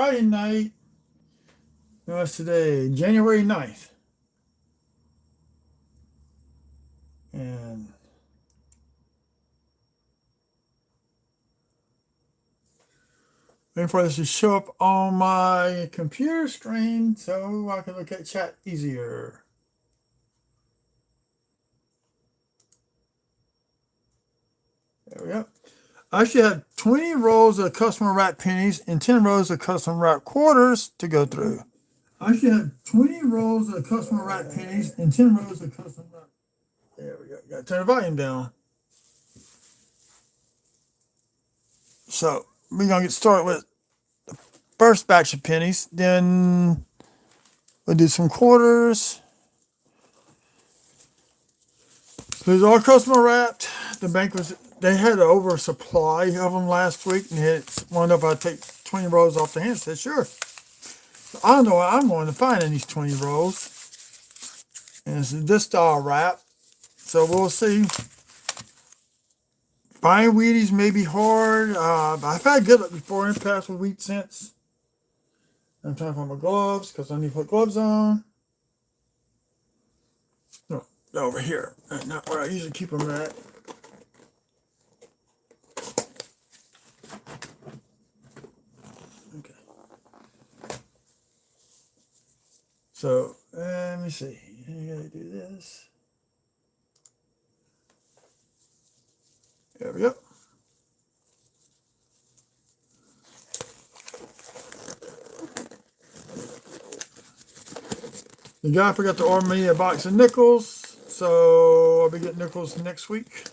Friday night. What's today? January 9th. And waiting for this to show up on my computer screen so I can look at chat easier. There we go. I actually had 20 rolls of custom wrap pennies and 10 rows of custom wrap quarters to go through. I actually had 20 rolls of custom wrap pennies and 10 rows of custom wrap. There we go. Got to turn the volume down. So we're going to get started with the first batch of pennies. Then we'll do some quarters. These are all custom wrapped. The bank they had an oversupply of them last week, and it wound up I'd take 20 rolls off the hand. I said, sure. So I don't know what I'm going to find in these 20 rolls. And it's this style wrap. So we'll see. Buying Wheaties may be hard. I've had good luck before in the past with wheat cents. I'm trying to find my gloves because I need to put gloves on. No, over here. Not where I usually keep them at. So, let me see. I gotta do this. There we go. The guy forgot to order me a box of nickels, so I'll be getting nickels next week.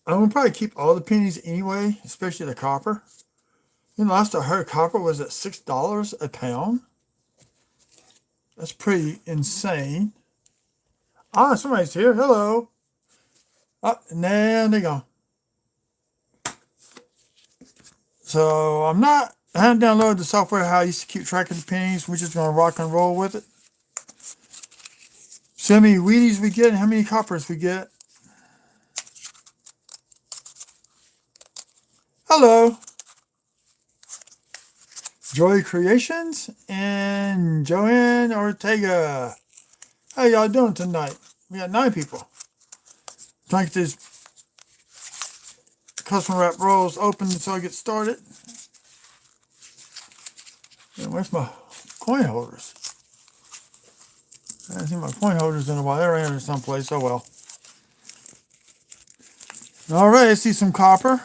I'm gonna probably keep all the pennies anyway, especially the copper. You know, last I heard copper was at $6 a pound. That's pretty insane. Ah, somebody's here. Hello. Oh, and there they go. So I haven't downloaded the software how I used to keep track of the pennies. We're just gonna rock and roll with it. See how many Wheaties we get and how many coppers we get. Hello. Joy Creations and Joanne Ortega. How y'all doing tonight? We got 9 people. Trying to get these custom wrap rolls open until I get started. And where's my coin holders? I haven't seen my coin holders in a while. They're in there someplace. Oh well. All right, I see some copper.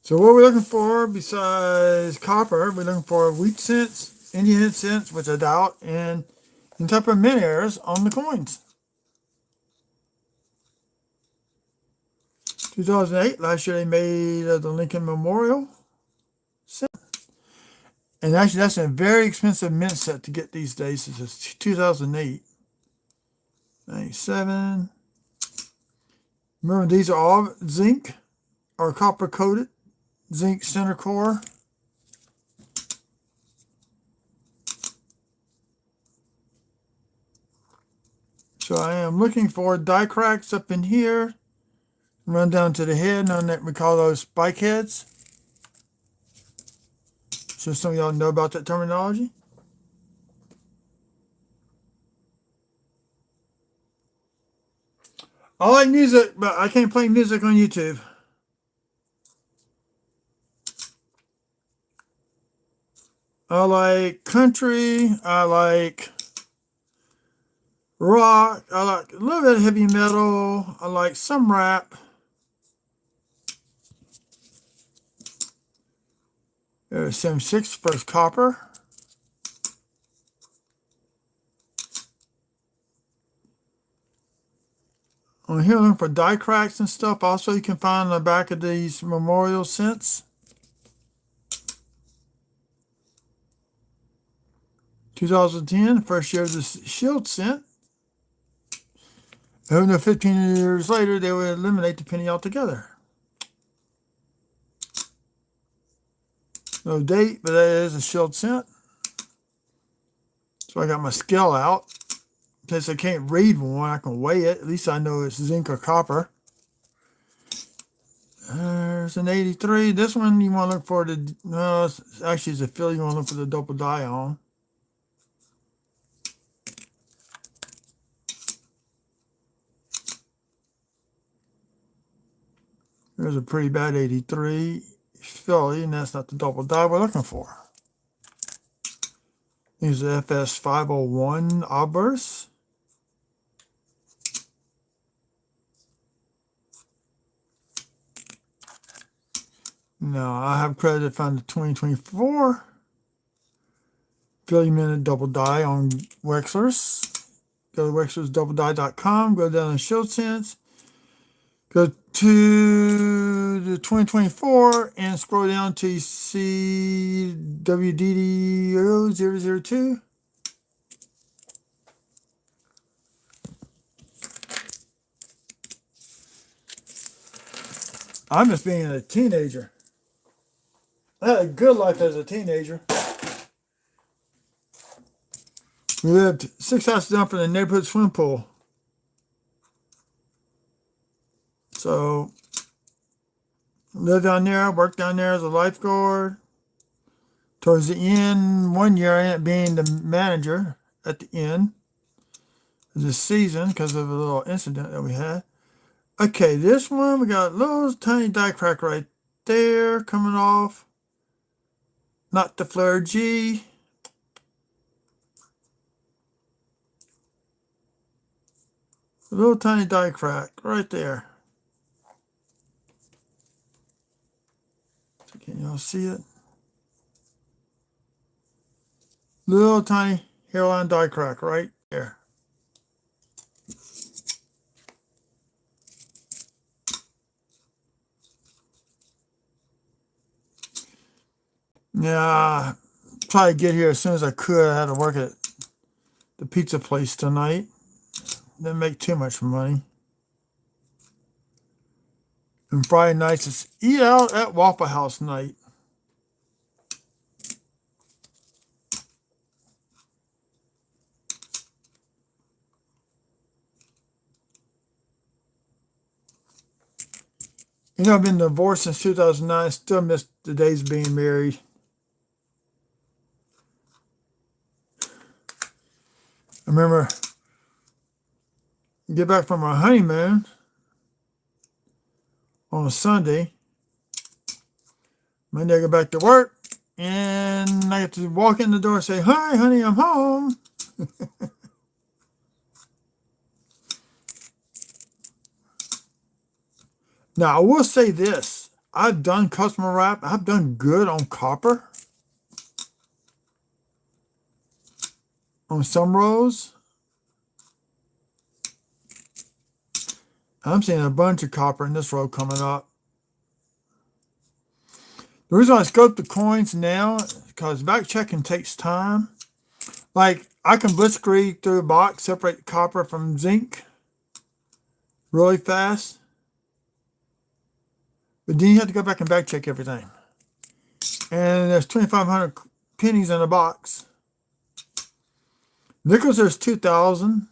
So what we're looking for besides copper, we're looking for wheat cents, Indian cents, which I doubt, and type of mint errors on the coins. 2008, last year they made the Lincoln Memorial cent. And actually that's a very expensive mint set to get these days. It's 2008. 97. Remember, these are all zinc or copper coated. Zinc center core. So I am looking for die cracks up in here. Run down to the head, and that we call those spike heads. So some of y'all know about that terminology. I like music, but I can't play music on YouTube. I like country, I like rock, I like a little bit of heavy metal, I like some rap. There's 76 first copper. I'm here looking for die cracks and stuff. Also, you can find on the back of these memorial cents. 2010, first year of the shield cent. Even though 15 years later, they would eliminate the penny altogether. No date, but that is a shield cent. So I got my scale out. In case I can't read one, I can weigh it. At least I know it's zinc or copper. It's an 83. This one you want to look for the, no, actually it's a fill you want to look for the double die on. There's a pretty bad 83 Philly, and that's not the double die we're looking for. Here's the FS501 Obverse. Now, I have credit found the 2024 Philly Minute double die on Wexler's. Go to wexlersdoubledie.com, go down to Shield Sense, go to the 2024 and scroll down to you see WDDO002. I'm just being a teenager. I had a good life as a teenager. We lived 6 houses down from the neighborhood swim pool. So, lived down there, worked down there as a lifeguard. Towards the end, one year I ended up being the manager at the end of the season because of a little incident that we had. Okay, this one, we got a little tiny die crack right there coming off. Not the Flare G. A little tiny die crack right there. Can y'all see it? Little tiny hairline die crack right there. Yeah, probably get here as soon as I could. I had to work at the pizza place tonight. Didn't make too much money. And Friday nights is eat out at Waffle House night. You know, I've been divorced since 2009. Still miss the days of being married. I remember get back from our honeymoon on a Sunday. Monday I go back to work, and I get to walk in the door and say, "Hi, honey, I'm home." Now, I will say this. I've done customer wrap. I've done good on copper. On some rows. I'm seeing a bunch of copper in this row coming up. The reason I scope the coins now is because back checking takes time. Like, I can blitzkrieg through a box, separate copper from zinc really fast. But then you have to go back and back check everything. And there's 2,500 pennies in a box. Nickels, there's 2,000.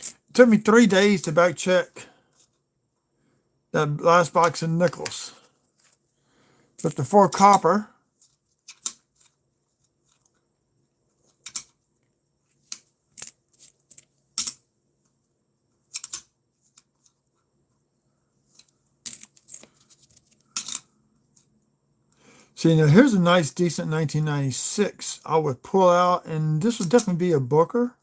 It took me 3 days to back check that last box of nickels. But the 4 copper, see, now here's a nice, decent 1996 I would pull out, and this would definitely be a Booker.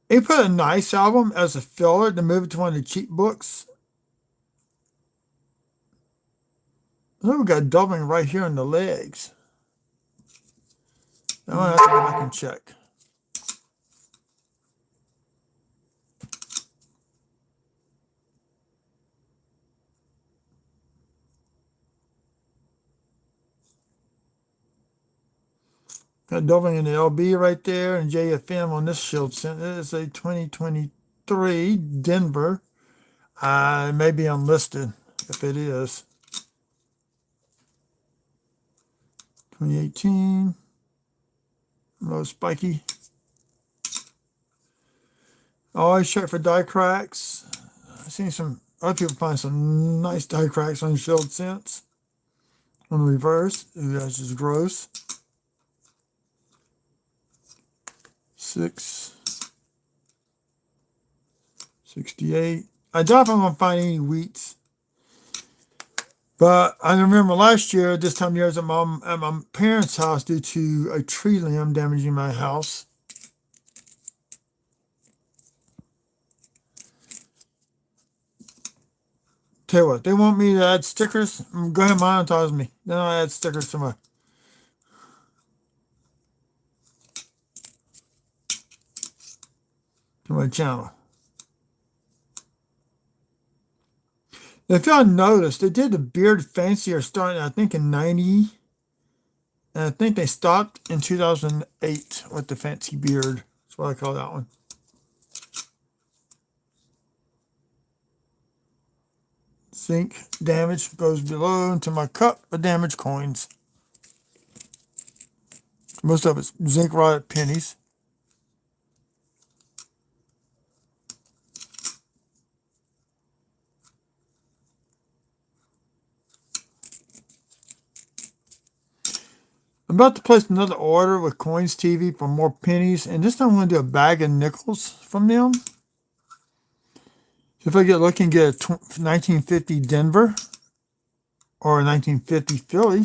They put a nice album as a filler to move it to one of the cheap books. Look, we got doubling right here on the legs. I'm going to have to go back and check. Got doubling in the LB right there and JFM on this shield cent. It is a 2023 Denver. It may be unlisted if it is. 2018. Low spiky. Always check for die cracks. I've seen some other people find some nice die cracks on Shield Sense. On the reverse, that's just gross. 668. I doubt if I'm gonna find any wheats. But I remember last year, this time of year, I was at my parents' house due to a tree limb damaging my house. Tell you what, they want me to add stickers. Go ahead and monetize me. Then I'll add stickers to my channel. If y'all noticed, they did the beard fancier starting, I think, in 90. And I think they stopped in 2008 with the fancy beard. That's what I call that one. Zinc damage goes below into my cup of damaged coins. Most of it's zinc rotted pennies. I'm about to place another order with Coins TV for more pennies, and this time I'm going to do a bag of nickels from them. If I get lucky and get a 1950 Denver or a 1950 Philly.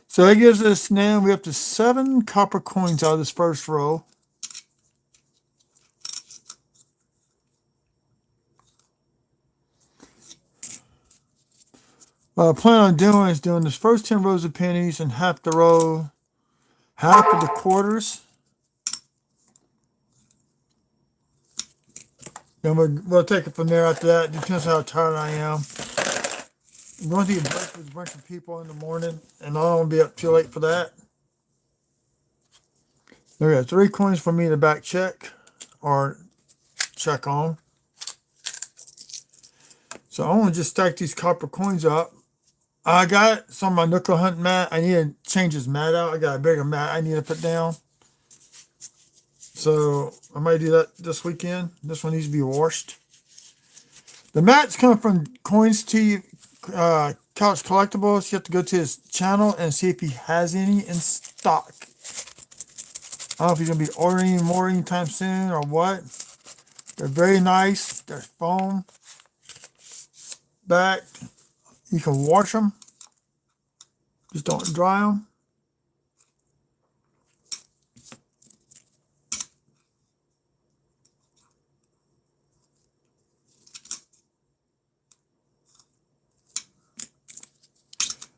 So that gives us now, we have to 7 copper coins out of this first row. What I plan on doing is doing this first 10 rows of pennies and half the row, half of the quarters. Then we'll take it from there after that. Depends how tired I am. I'm going to eat breakfast with a bunch of people in the morning, and I don't want to be up too late for that. There we go, 3 coins for me to back check or check on. So I want to just stack these copper coins up. I got some of my nickel hunt mat. I need to change this mat out. I got a bigger mat I need to put down. So I might do that this weekend. This one needs to be washed. The mats come from Coins TV, Couch Collectibles. You have to go to his channel and see if he has any in stock. I don't know if he's going to be ordering more anytime soon or what. They're very nice. They're foam back. You can wash them. Just don't dry them.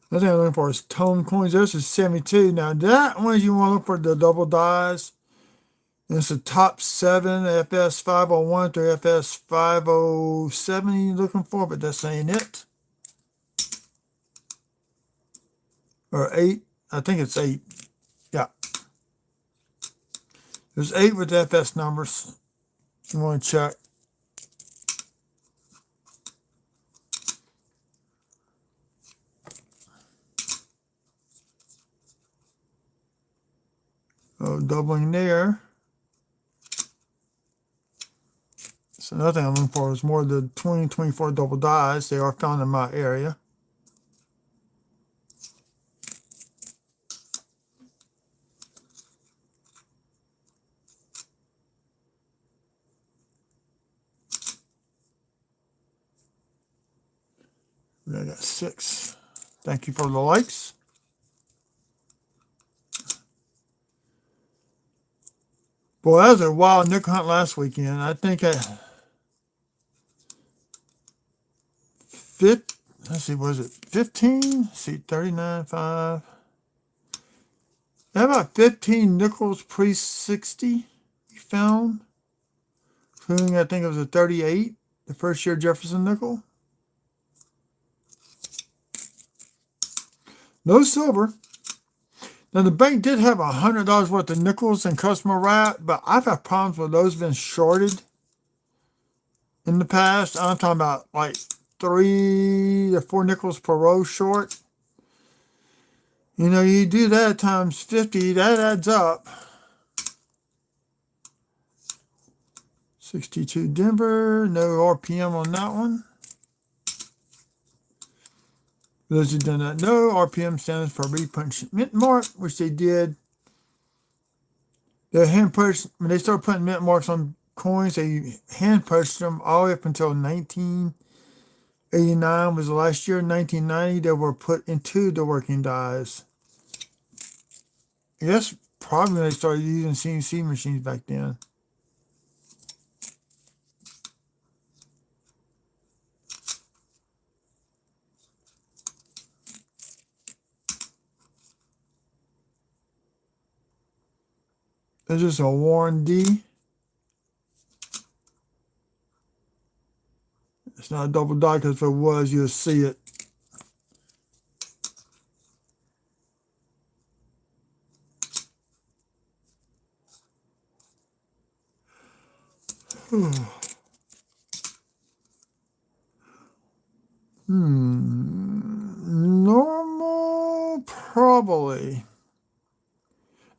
The thing I'm looking for is tone coins. This is 72. Now that one you want to look for the double dies. And it's the top 7 FS 501 to FS 507 you're looking for, but that's ain't it. Or 8. I think it's 8. Yeah. There's 8 with the FS numbers. You want to check. Oh, doubling there. So another thing I'm looking for is more of the 2024 double dies. They are found in my area. I got 6. Thank you for the likes. Boy, that was a wild nickel hunt last weekend. I think let's see, was it 15? Let's see, 39.5. About 15 nickels pre-60 we found. Including, I think it was a 38, the first year Jefferson nickel. No silver. Now, the bank did have $100 worth of nickels and customer wrap, but I've had problems with those being shorted in the past. I'm talking about like 3 to 4 nickels per row short. You know, you do that times 50, that adds up. 62 Denver, no RPM on that one. For those who do not know, RPM stands for Repunch Mint Mark, which they did. They hand punched when they started putting mint marks on coins. They hand punched them all the way up until 1989 was the last year. 1990 they were put into the working dies. I guess probably when they started using CNC machines back then. There's just a Warren D. It's not a double die because if it was, you'll see it. Normal, probably.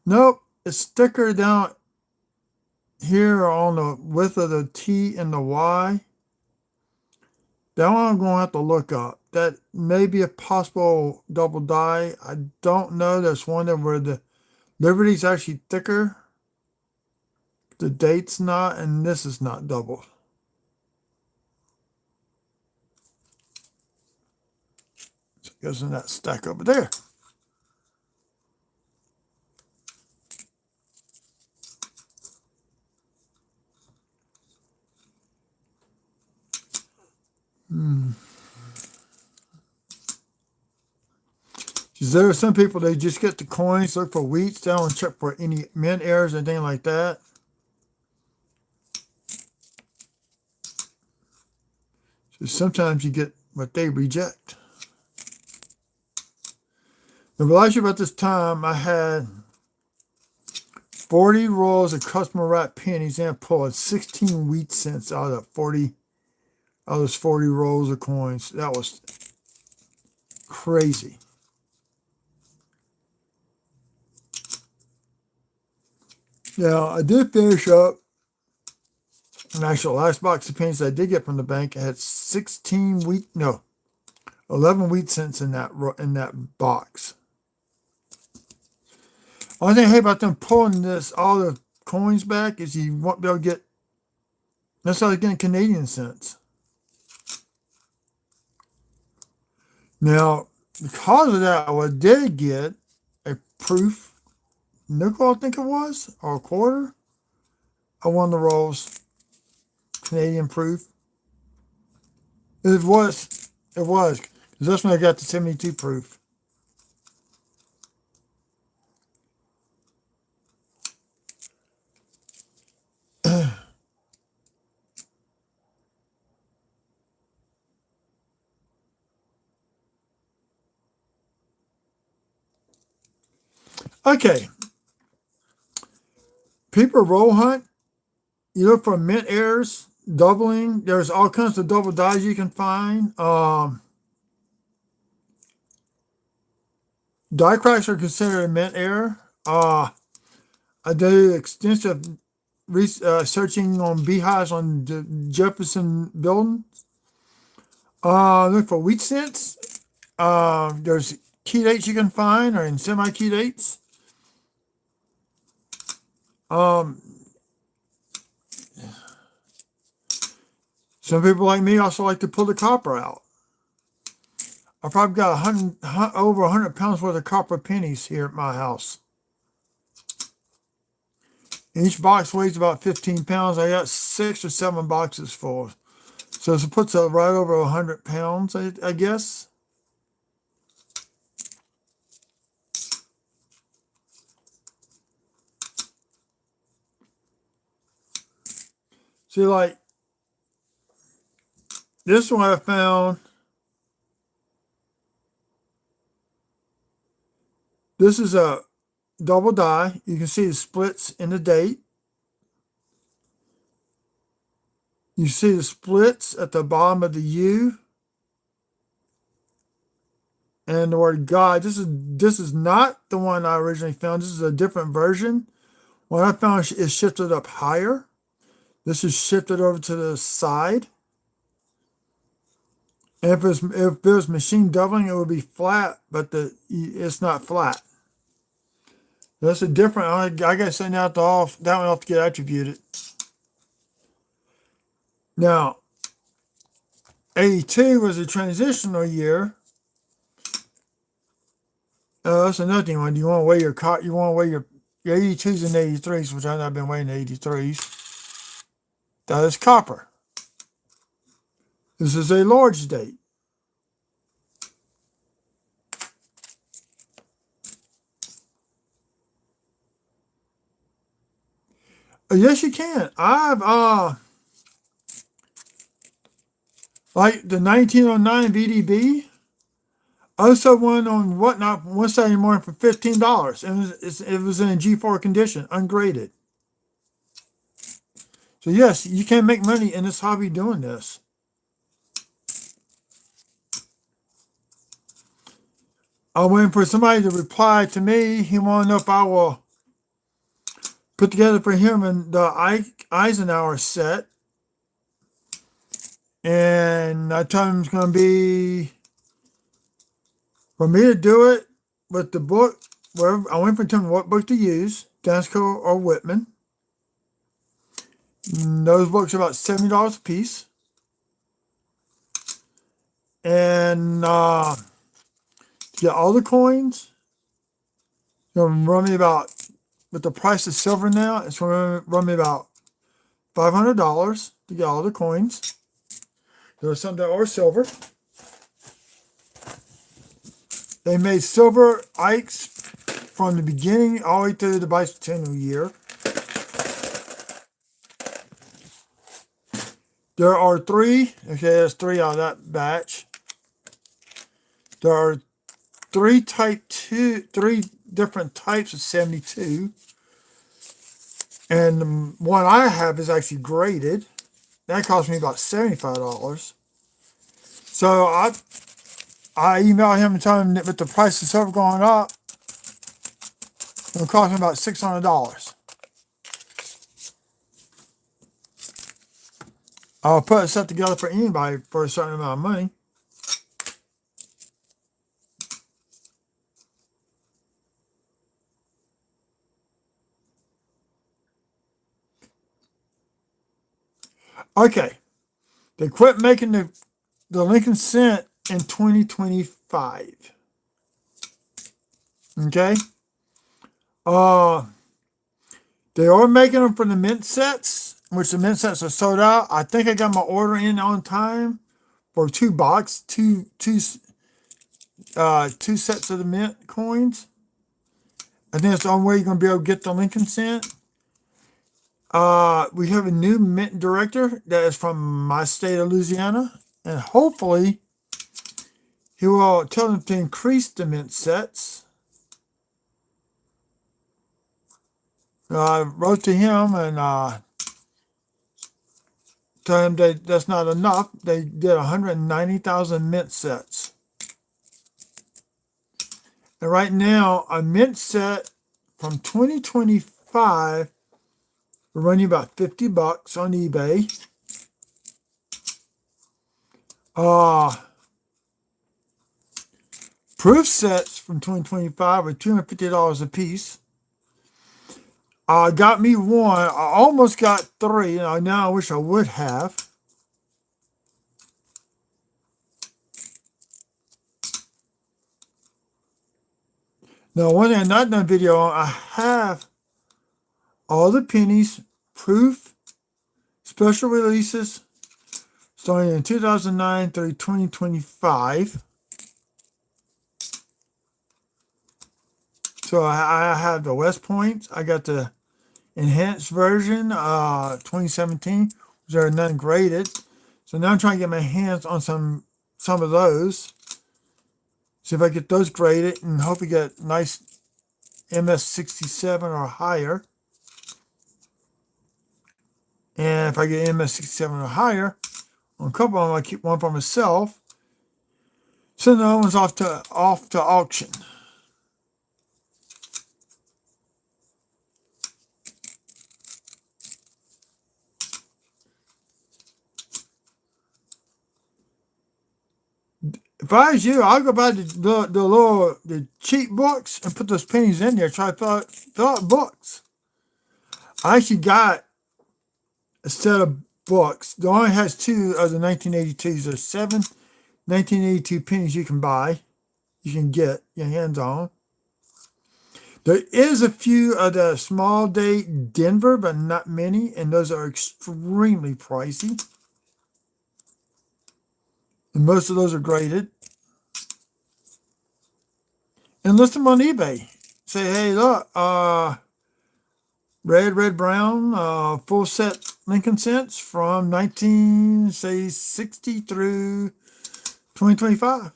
Nope, it's thicker down here on the width of the T and the Y. That one I'm going to have to look up. That may be a possible double die. I don't know. There's one that where the Liberty's actually thicker. The date's not, and this is not double. So it goes in that stack over there. There are some people, they just get the coins, look for wheats, they don't check for any mint errors or anything like that. So sometimes you get what they reject. Now, last year about this time, I had 40 rolls of customer wrapped pennies and pulled 16 wheat cents out of those 40 rolls of coins. That was crazy. Now, I did finish up an actual last box of pennies I did get from the bank. I had 11 wheat cents in that box. Only thing I hate about them pulling all the coins back is you won't be able to get necessarily getting Canadian cents. Now, because of that, I did get a proof nickel, I think it was, or a quarter. I won the rolls. Canadian proof. It was. Because that's when I got the 72 proof. Okay. People roll hunt. You look for mint errors, doubling. There's all kinds of double dies you can find. Die cracks are considered a mint error. I did extensive searching on beehives on the Jefferson buildings. Look for wheat cents. There's key dates you can find, or in semi-key dates. Some people like me also like to pull the copper out. I probably got over 100 pounds worth of copper pennies here at my house. Each box weighs about 15 pounds. I got 6 or 7 boxes full. So it puts it right over 100 pounds, I guess. See, like, this one I found. This is a double die. You can see the splits in the date. You see the splits at the bottom of the U. And the word God. This is not the one I originally found. This is a different version. What I found is shifted up higher. This is shifted over to the side. If there's machine doubling, it would be flat, but it's not flat. That's a different. I gotta send out that one off to get attributed. Now, 82 was a transitional year. That's another one. You want to weigh your 82s and 83s, which I've been weighing 83s. That is copper. This is a large date. Yes, you can. I've like the 1909 VDB. Also one on Whatnot one Saturday morning for $15. And it was in a G4 condition, ungraded. So yes, you can make money in this hobby doing this. I'm waiting for somebody to reply to me. He want to know if I will put together for him and the Eisenhower set. And I told him it's going to be for me to do it with the book. Wherever I went for him what book to use, Dansko or Whitman. And those books are about $70 a piece. And to get all the coins, it's going to run me about, with the price of silver now, it's going to run me about $500 to get all the coins. There's some that are silver. They made silver Ikes from the beginning all the way through the bicentennial year. There are three. Okay, there's three out of that batch. There are three different types of 72. And the one I have is actually graded. That cost me about $75. So I emailed him and told him that with the price of silver going up, it would cost me about $600. I'll put a set together for anybody for a certain amount of money. Okay. They quit making the Lincoln Cent in 2025. Okay. They are making them for the mint sets, which the mint sets are sold out. I think I got my order in on time for two sets of the mint coins. I think that's the only way you're going to be able to get the Lincoln Cent. We have a new mint director that is from my state of Louisiana, and hopefully he will tell them to increase the mint sets. I wrote to him and told him that that's not enough. They did 190,000 mint sets. And right now, a mint set from 2025 will run you about $50 on eBay. Proof sets from 2025 are $250 a piece. Got me one. I almost got three. Now I wish I would have. Now, one thing I've not done a video on, I have all the pennies, proof, special releases, starting in 2009 through 2025. So I have the West Points. I got the enhanced version, 2017, which are non-graded. So now I'm trying to get my hands on some of those. See if I get those graded and hopefully get nice MS67 or higher. And if I get MS67 or higher, on a couple of them I keep one for myself. Send the other ones off to auction. If I was you, I'll go buy the cheap books and put those pennies in there. Try to fill out books. I actually got a set of books. The only has two of the 1982s. There's 7 1982 pennies you can buy. You can get your hands on. There is a few of the small date Denver, but not many, and those are extremely pricey. And most of those are graded. And list them on eBay. Say, hey, look, red, brown, full set Lincoln cents from 1960 through 2025.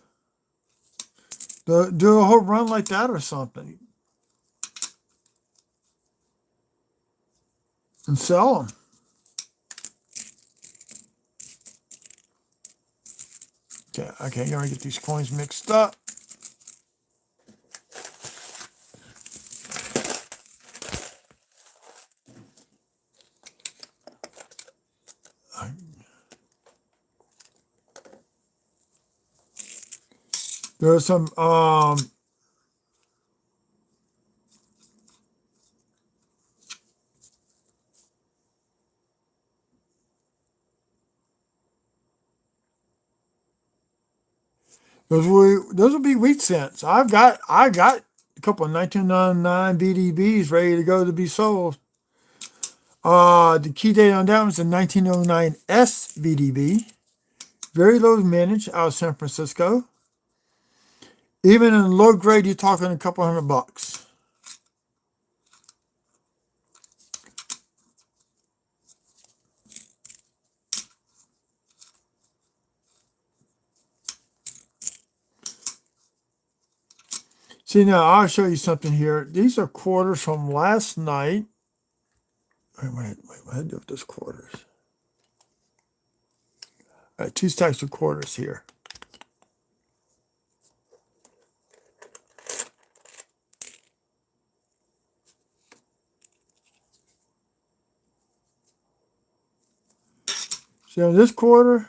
Do a whole run like that or something. And sell them. Okay, gotta get these coins mixed up. There's some those will be wheat cents. I got a couple of 1999 BDBs ready to go to be sold. The key date on that was a 1909 SVDB. Very low mintage out of San Francisco. Even in low grade, you're talking a couple $100. See, now I'll show you something here. These are quarters from last night. Wait, what do I do with those quarters? All right, 2 stacks of quarters here. See, on this quarter,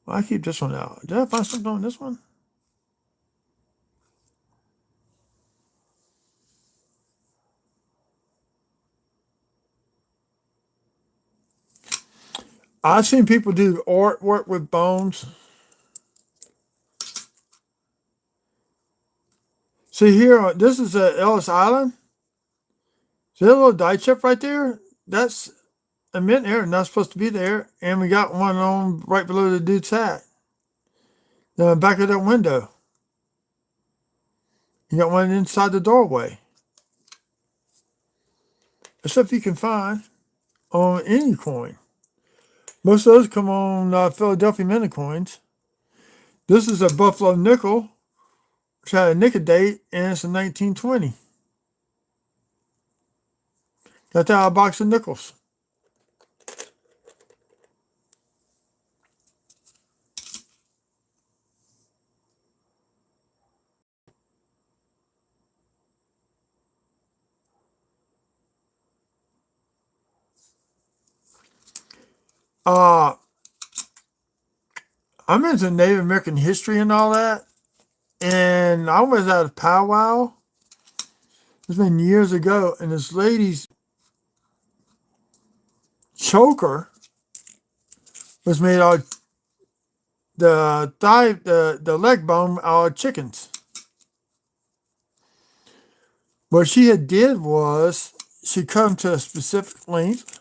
well, I keep this one out. Did I find something on this one? I've seen people do artwork with bones. See here, this is Ellis Island. See that little die chip right there? That's a mint there, not supposed to be there. And we got one on right below the dude's hat. The back of that window. You got one inside the doorway. That's stuff you can find on any coin. Most of those come on Philadelphia Mint coins. This is a Buffalo nickel, which had a nickel date, and it's a 1920. Got that out of a box of nickels. I'm into Native American history and all that. And I was at a powwow. It's been years ago. And this lady's choker was made out of the leg bone out of chickens. What she had did was she cut them to a specific length.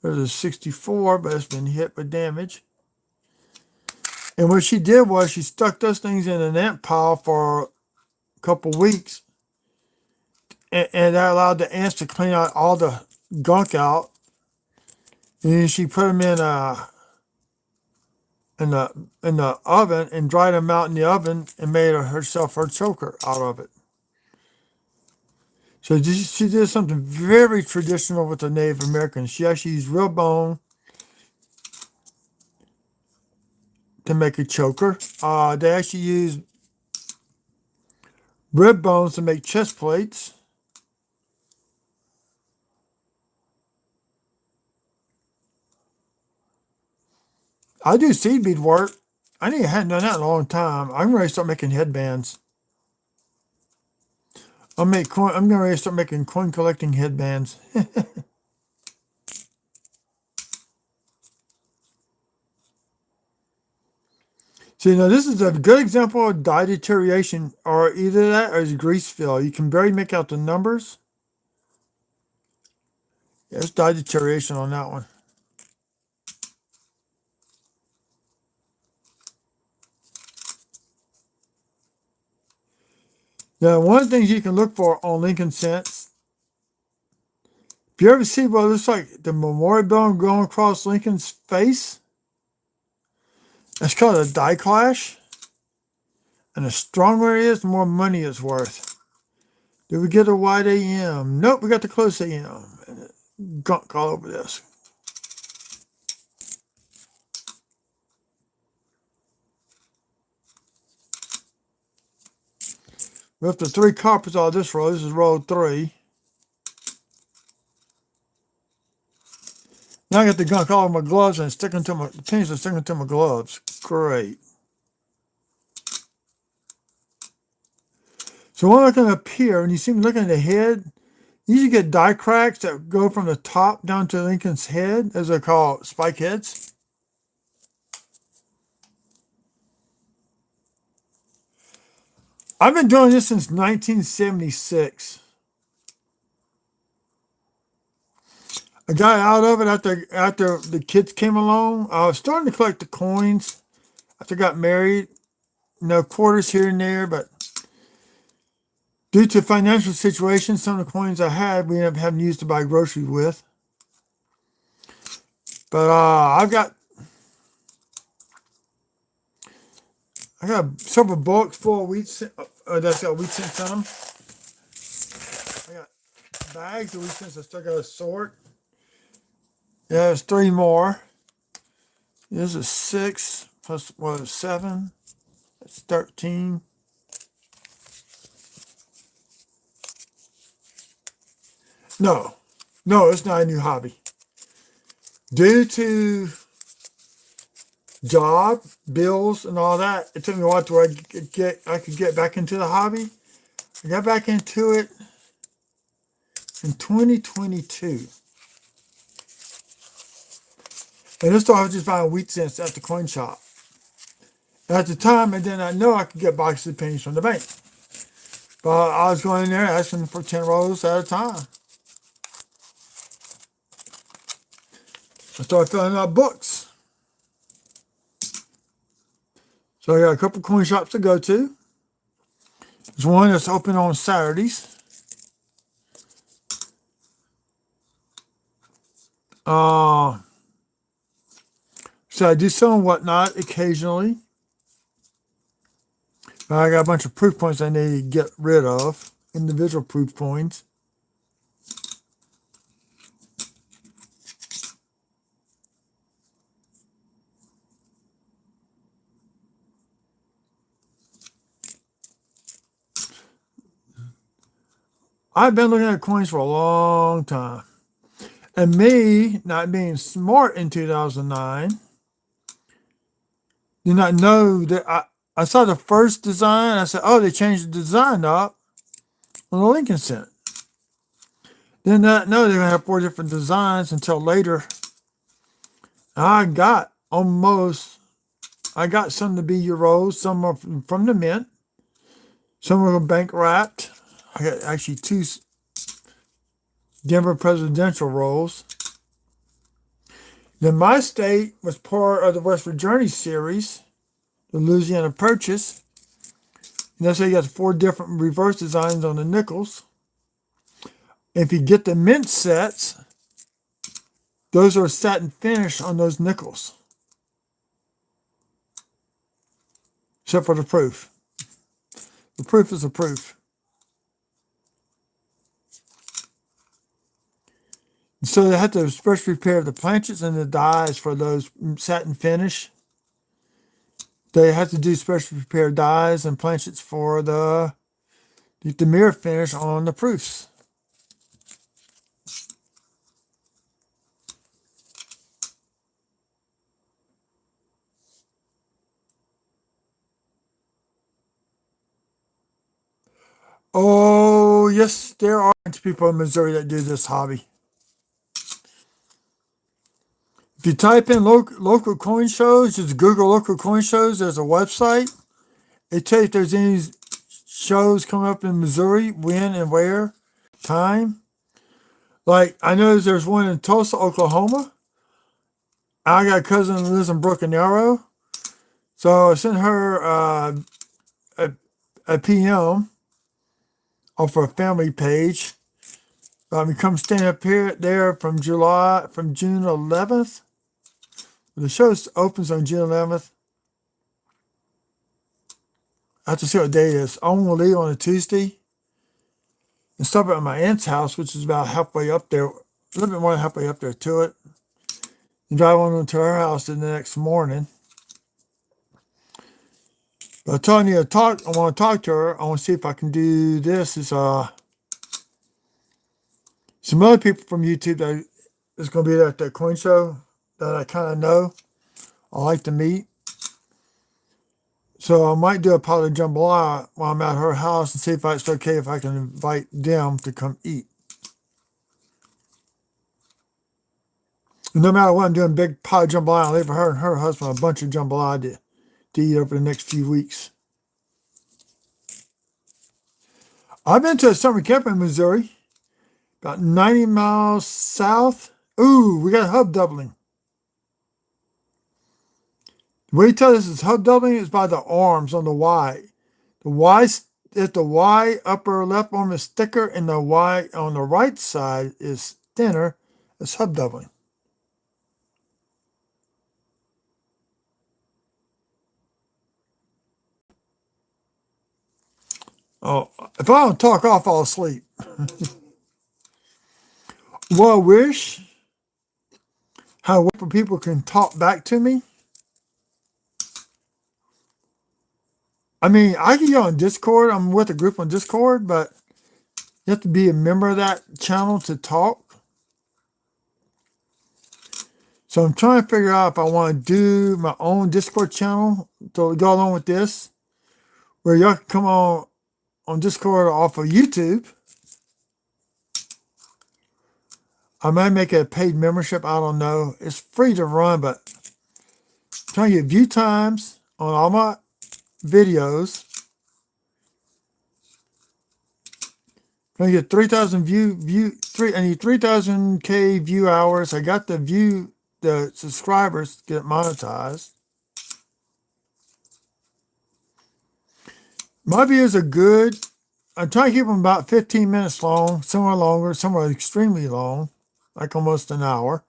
There's a 64, but it's been hit with damage. And what she did was she stuck those things in an ant pile for a couple weeks. And that allowed the ants to clean out all the gunk out. And then she put them in the oven and dried them out in the oven and made herself her choker out of it. So she did something very traditional with the Native Americans. She actually used real bone to make a choker. They actually used rib bones to make chest plates. I do seed bead work. I hadn't done that in a long time. I'm ready to start making headbands. I'm getting ready to start making coin collecting headbands. See, now this is a good example of dye deterioration, or either that or it's grease fill. You can barely make out the numbers. There's dye deterioration on that one. Now, one of the things you can look for on Lincoln Cents, if you ever see what looks like the memorial bone going across Lincoln's face, that's called a dye clash. And the stronger it is, the more money it's worth. Did we get a wide AM? Nope, we got the close AM. And gunk all over this. We have the 3 coppers out of this row. This is row 3. Now I got the gunk all over my gloves and the pins are sticking to my gloves. Great. So when I'm looking up here, and you see me looking at the head, you usually get die cracks that go from the top down to Lincoln's head, as they're called spike heads. I've been doing this since 1976. I got out of it after the kids came along. I was starting to collect the coins after I got married. No quarters here and there, but due to financial situation, some of the coins I had, we ended up having to use to buy groceries with. But I got several books full of wheat that's got wheat cents in them. I got bags of wheat cents I still got to sort. Yeah, there's 3 more. This is 6 plus 7. That's 13. No, it's not a new hobby. Due to job, bills, and all that, it took me a while to where I could get back into the hobby. I got back into it in 2022. And this time I was just buying wheat cents at the coin shop. And at the time, I did not know I could get boxes of pennies from the bank. But I was going in there asking for 10 rolls at a time. I started filling out books. So I got a couple coin shops to go to. There's one that's open on Saturdays. So I do sell and whatnot occasionally. I got a bunch of proof coins I need to get rid of. Individual proof coins. I've been looking at coins for a long time. And me, not being smart in 2009, did not know that I saw the first design. I said, oh, they changed the design up on the Lincoln cent. Did not know they're going to have 4 different designs until later. I got some to be euros, some are from the mint, some are bank wrapped. I got actually 2 Denver presidential rolls. Then my state was part of the Westward Journey series, the Louisiana Purchase. And that's how you got 4 different reverse designs on the nickels. If you get the mint sets, those are satin finish on those nickels. Except for the proof. The proof is a proof. So they have to specially prepare the planchets and the dies for those satin finish. They have to do specially prepared dies and planchets for the mirror finish on the proofs. Oh, yes, there are people in Missouri that do this hobby. If you type in local coin shows, just Google local coin shows. There's a website. It tells you if there's any shows coming up in Missouri, when and where, time. Like, I know there's one in Tulsa, Oklahoma. I got a cousin who lives in Broken Arrow. So I sent her a PM off her family page. Come stand up there from June 11th. The show opens on June 11th. I have to see what day it is. I'm going to leave on a Tuesday and stop at my aunt's house, which is about halfway up there, a little bit more than halfway up there to it. And drive on to her house the next morning. But I told you I want to talk to her. I want to see if I can do this. Is some other people from YouTube that is going to be at the coin show that I kind of know. I like to meet. So I might do a pot of jambalaya while I'm at her house and see if it's okay if I can invite them to come eat. And no matter what, I'm doing big pot of jambalaya. I'll leave her and her husband a bunch of jambalaya to eat over the next few weeks. I've been to a summer camp in Missouri, about 90 miles south. Ooh, we got hub doubling. The way you tell this is hub doubling is by the arms on the Y. The Y is the Y upper left arm is thicker and the Y on the right side is thinner. It's hub doubling. Oh, if I don't talk, I'll fall asleep. Well, I wish how people can talk back to me. I mean, I can get on Discord. I'm with a group on Discord, but you have to be a member of that channel to talk. So I'm trying to figure out if I want to do my own Discord channel to go along with this, where y'all can come on Discord off of YouTube. I might make it a paid membership. I don't know. It's free to run, but I'm trying to get view times on all my videos. I get 3,000 I need 3,000K view hours. I got the subscribers to get it monetized. My videos are good. I'm trying to keep them about 15 minutes long, some are longer, some are extremely long, like almost an hour.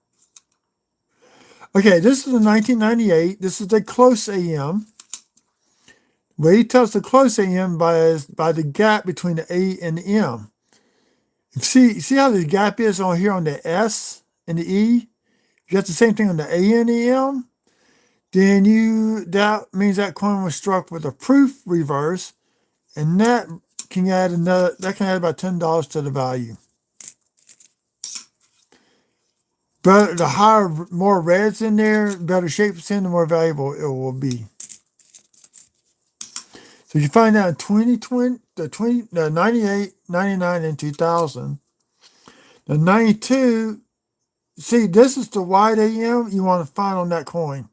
Okay, this is a 1998. This is the close AM. Where he tells the close AM by the gap between the A and the M. See how the gap is on here on the S and the E? You got the same thing on the A and the M. Then that means that coin was struck with a proof reverse, and that can add about $10 to the value. But the higher, more reds in there, better shape it's in, the more valuable it will be. So you find out in 2020, the 98, 99, and 2000. The 92, see, this is the wide AM you want to find on that coin.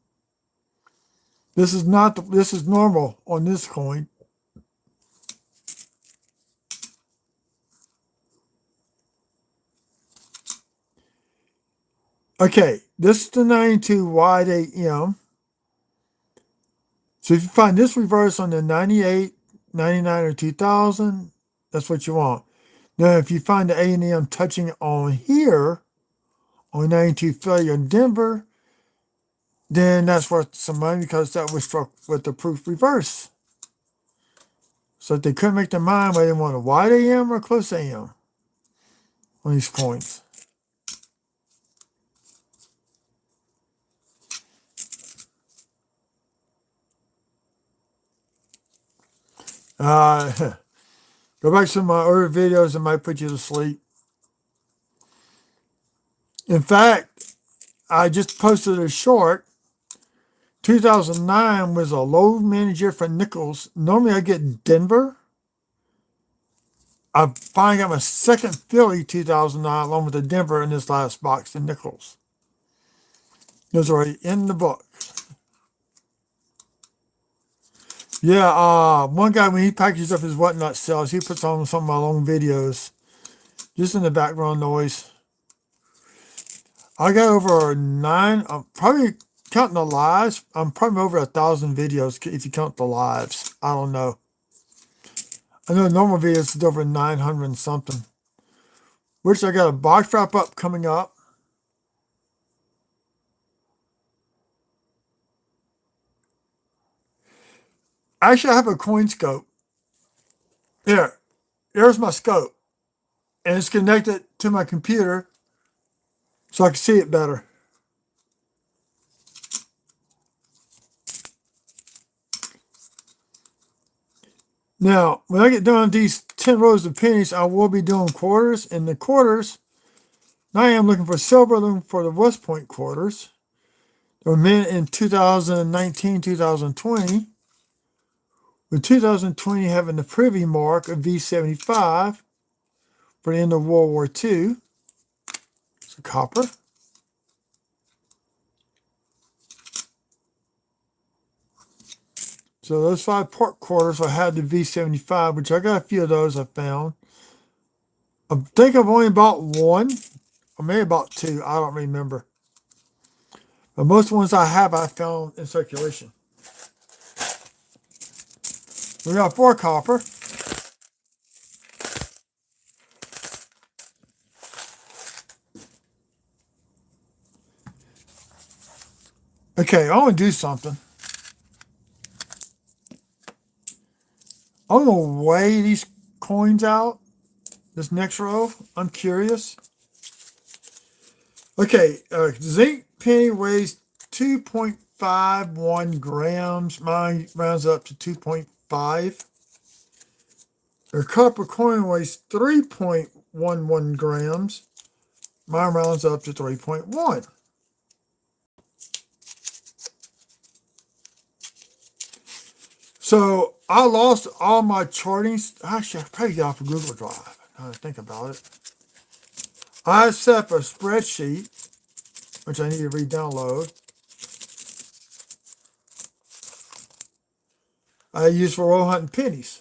This is normal on this coin. Okay, this is the 92 wide AM. So if you find this reverse on the 98, 99, or 2000, that's what you want. Now, if you find the A and M touching on here, on 92 failure in Denver, then that's worth some money because that was struck with the proof reverse. So they couldn't make their mind whether they want a wide AM or close AM on these coins. Go back to some of my earlier videos that might put you to sleep. In fact, I just posted a short. 2009 was a low manager for nickels. Normally I get Denver. I finally got my second Philly 2009 along with the Denver in this last box, the nickels. Those are in the book. Yeah, one guy, when he packages up his whatnot cells, he puts on some of my long videos just in the background noise. I got over 9, I'm probably counting the lives. I'm probably over 1,000 videos if you count the lives. I don't know. I know normal videos is over 900 and something. Which I got a box wrap up coming up. Actually, I have a coin scope. Here, there's my scope. And it's connected to my computer so I can see it better. Now, when I get done with these 10 rows of pennies, I will be doing quarters. And the quarters, now I am looking for silver, looking for the West Point quarters. They were minted in 2019, 2020. With 2020 having the privy mark of V75 for the end of World War II. It's a copper. So those 5 pork quarters, I had the V75, which I got a few of those I found. I think I've only bought 1, or maybe about 2. I don't remember. But most ones I have, I found in circulation. We got 4 copper. Okay, I want to do something. I'm going to weigh these coins out, this next row. I'm curious. Okay, zinc penny weighs 2.51 grams. Mine rounds up to 2.5. Their copper coin weighs 3.11 grams. Mine rounds up to 3.1. So I lost all my charting. Actually, I probably got off of Google Drive. Now I think about it. I set up a spreadsheet, which I need to re-download. I use for roll hunting pennies.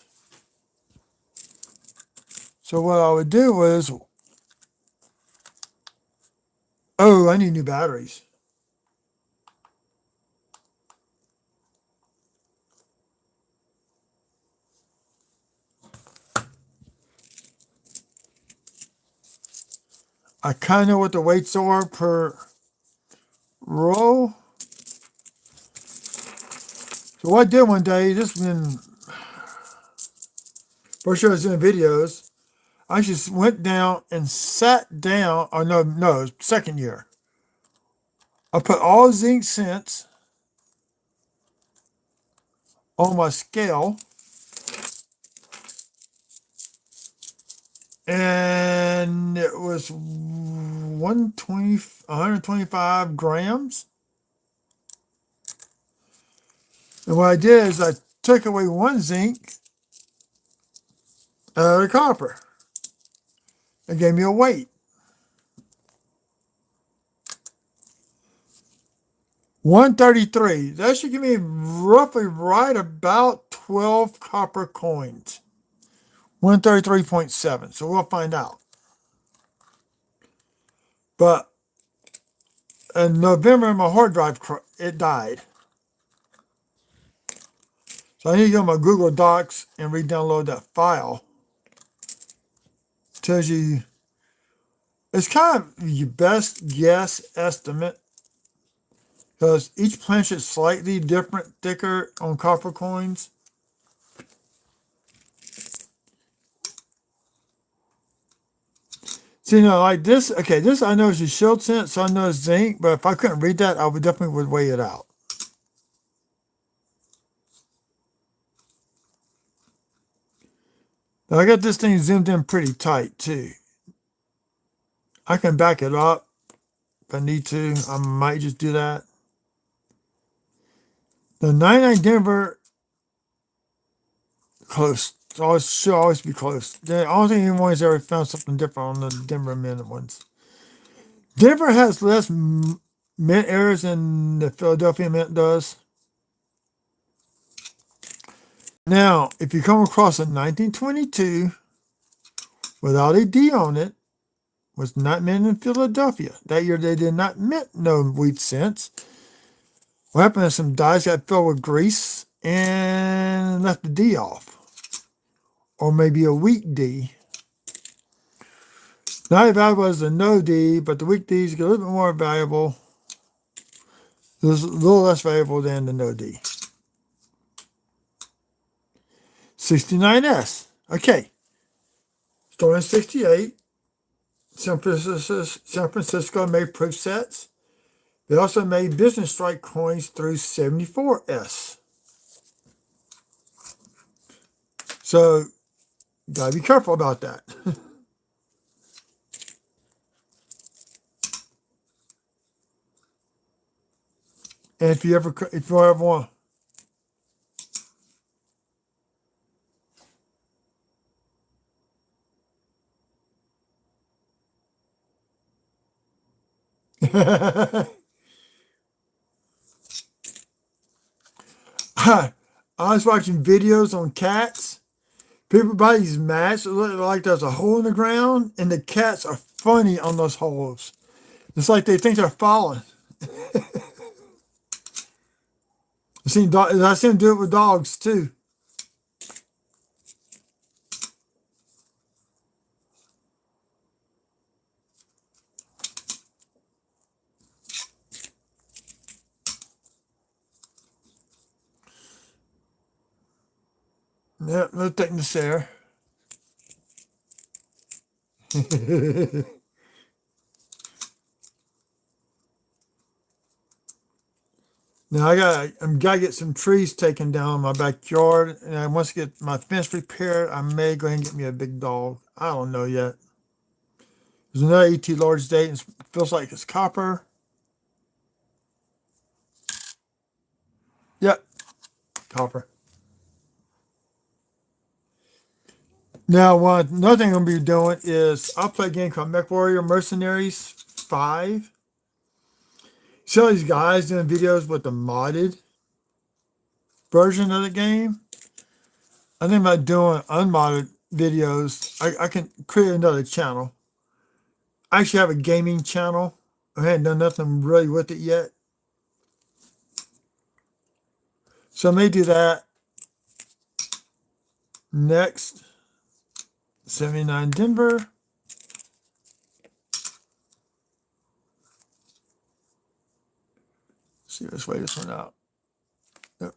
So what I would do is, oh, I need new batteries. I kind of know what the weights are per row. So what I did one day, this has been, for sure I was doing videos, I just went down and sat down, or no, second year. I put all zinc cents on my scale, and it was 125 grams. And what I did is I took away 1 zinc out of the copper. It gave me a weight. 133. That should give me roughly right about 12 copper coins. 133.7. So we'll find out. But in November, my hard drive, it died. So I need to go to my Google Docs and re-download that file. Tells you, it's kind of your best guess estimate, because each planche is slightly different, thicker on copper coins. So, like this, okay, this I know is a shield cent, so I know it's zinc, but if I couldn't read that, I would definitely weigh it out. Now, I got this thing zoomed in pretty tight, too. I can back it up if I need to. I might just do that. The 99 Denver, close It's always should always be close. I don't think anyone's ever found something different on the Denver Mint ones. Denver has less mint errors than the Philadelphia Mint does. Now, if you come across a 1922 without a D on it, was not minted in Philadelphia. That year they did not mint no wheat cents. What happened is some dies got filled with grease and left the D off. Or maybe a weak D. Not as valuable as the no D, but the weak D's get a little bit more valuable. It was a little less valuable than the no D. 69S. Okay. Starting in 68. San Francisco made proof sets. They also made business strike coins through 74S. So, you gotta be careful about that. And if you ever want, I was watching videos on cats. People buy these mats that look like there's a hole in the ground, and the cats are funny on those holes. It's like they think they're falling. I've seen them do it with dogs too. Yep, no thickness there. Now I'm gotta get some trees taken down in my backyard, and I once get my fence repaired, I may go ahead and get me a big dog. I don't know yet. There's another ET large date, and it feels like it's copper. Yep, copper. Now, another thing I'm gonna be doing is I'll play a game called MechWarrior Mercenaries 5. See all these guys doing videos with the modded version of the game? I think about doing unmodded videos. I can create another channel. I actually have a gaming channel. I hadn't done nothing really with it yet. So I may do that next. 79 Denver. See, let's wait this one out. Yep.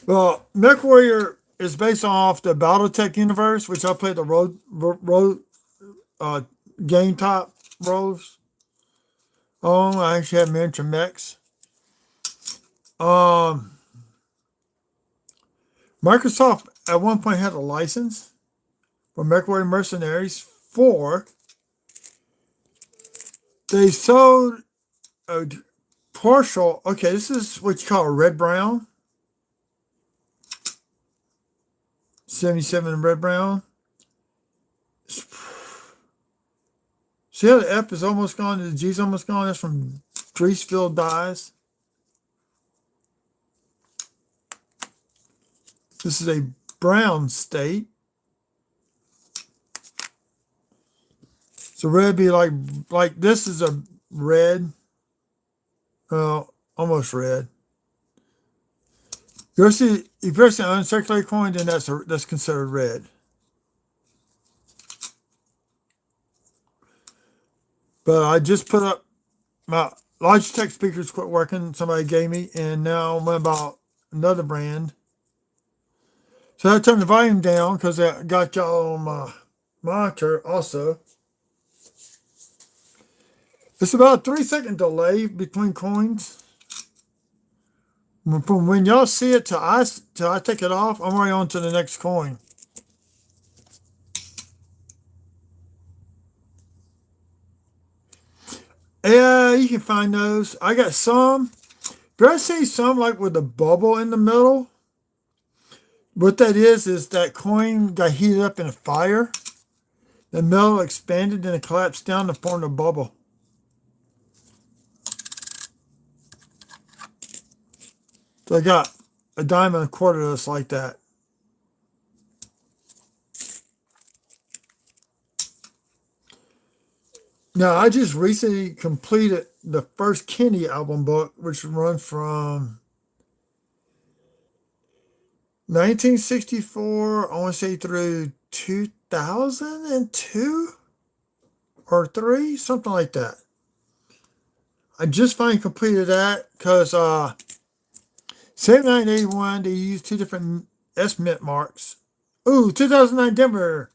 Well, MechWarrior is based off the BattleTech universe, which I played the road game top roles. Oh, I actually have miniature mechs. Microsoft at one point had a license for MechWarrior Mercenaries 4. They sold a partial. Okay, this is what you call a red brown. 77 red brown. See how the F is almost gone, the G's almost gone? That's from grease-filled dyes. This is a brown state. So red would be like this is a red. Well, almost red. If you're seeing an uncirculated coin, then that's considered red. But I just put up my Logitech speakers quit working. Somebody gave me, and now I'm about another brand. So I turned the volume down because I got y'all on my monitor also. It's about a 3-second delay between coins. From when y'all see it till I take it off, I'm already on to the next coin. Yeah, you can find those. I got some. But I see some like with a bubble in the middle. What that is that coin got heated up in a fire. The metal expanded and it collapsed down to form a bubble. So I got a dime and a quarter that's like that. Now, I just recently completed the first Kenny album book, which runs from 1964, I want to say through 2002 or 3, something like that. I just finally completed that because 7981, they used two different S Mint marks. Ooh, 2009 Denver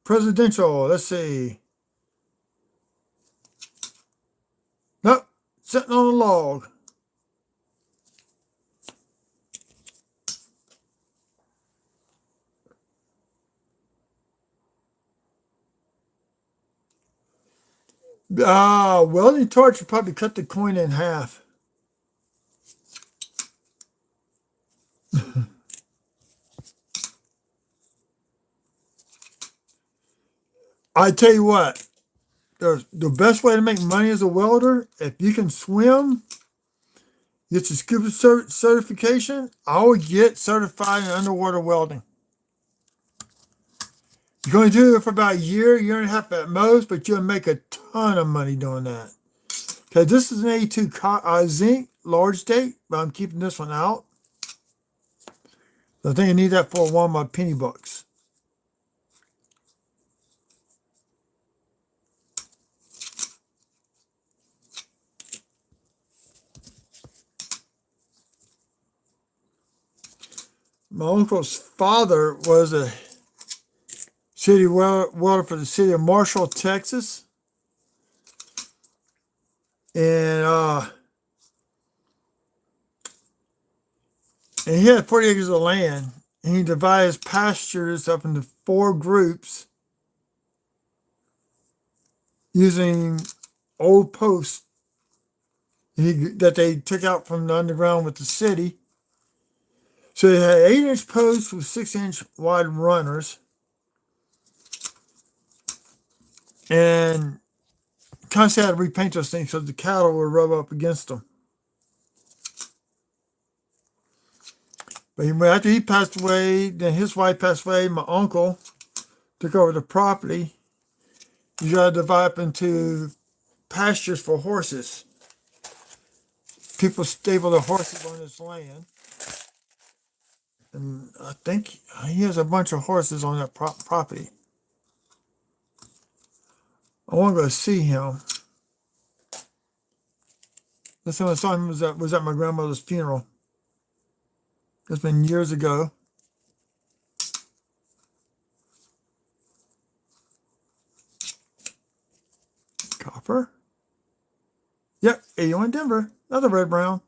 presidential. Let's see. Nope, sitting on a log. Welding torch would probably cut the coin in half. I tell you what, the best way to make money as a welder, if you can swim, get your scuba certification, I would get certified in underwater welding. You're going to do it for about a year and a half at most, but you'll make a ton of money doing that. Okay, this is an 82 zinc large date, but I'm keeping this one out. I think I need that for one of my penny bucks. My uncle's father was a city welder for the city of Marshall, Texas. And he had 40 acres of land, and he divided his pastures up into 4 groups using old posts that they took out from the underground with the city. So they had 8-inch posts with 6-inch wide runners, and constantly had to repaint those things so the cattle would rub up against them. But after he passed away, then his wife passed away, my uncle took over the property. You got to divide up into pastures for horses. People stable their horses on his land. And I think he has a bunch of horses on that property. I want to go see him. Last time I saw him was at my grandmother's funeral. It's been years ago. Copper. Yep, 81 Denver. Another red brown.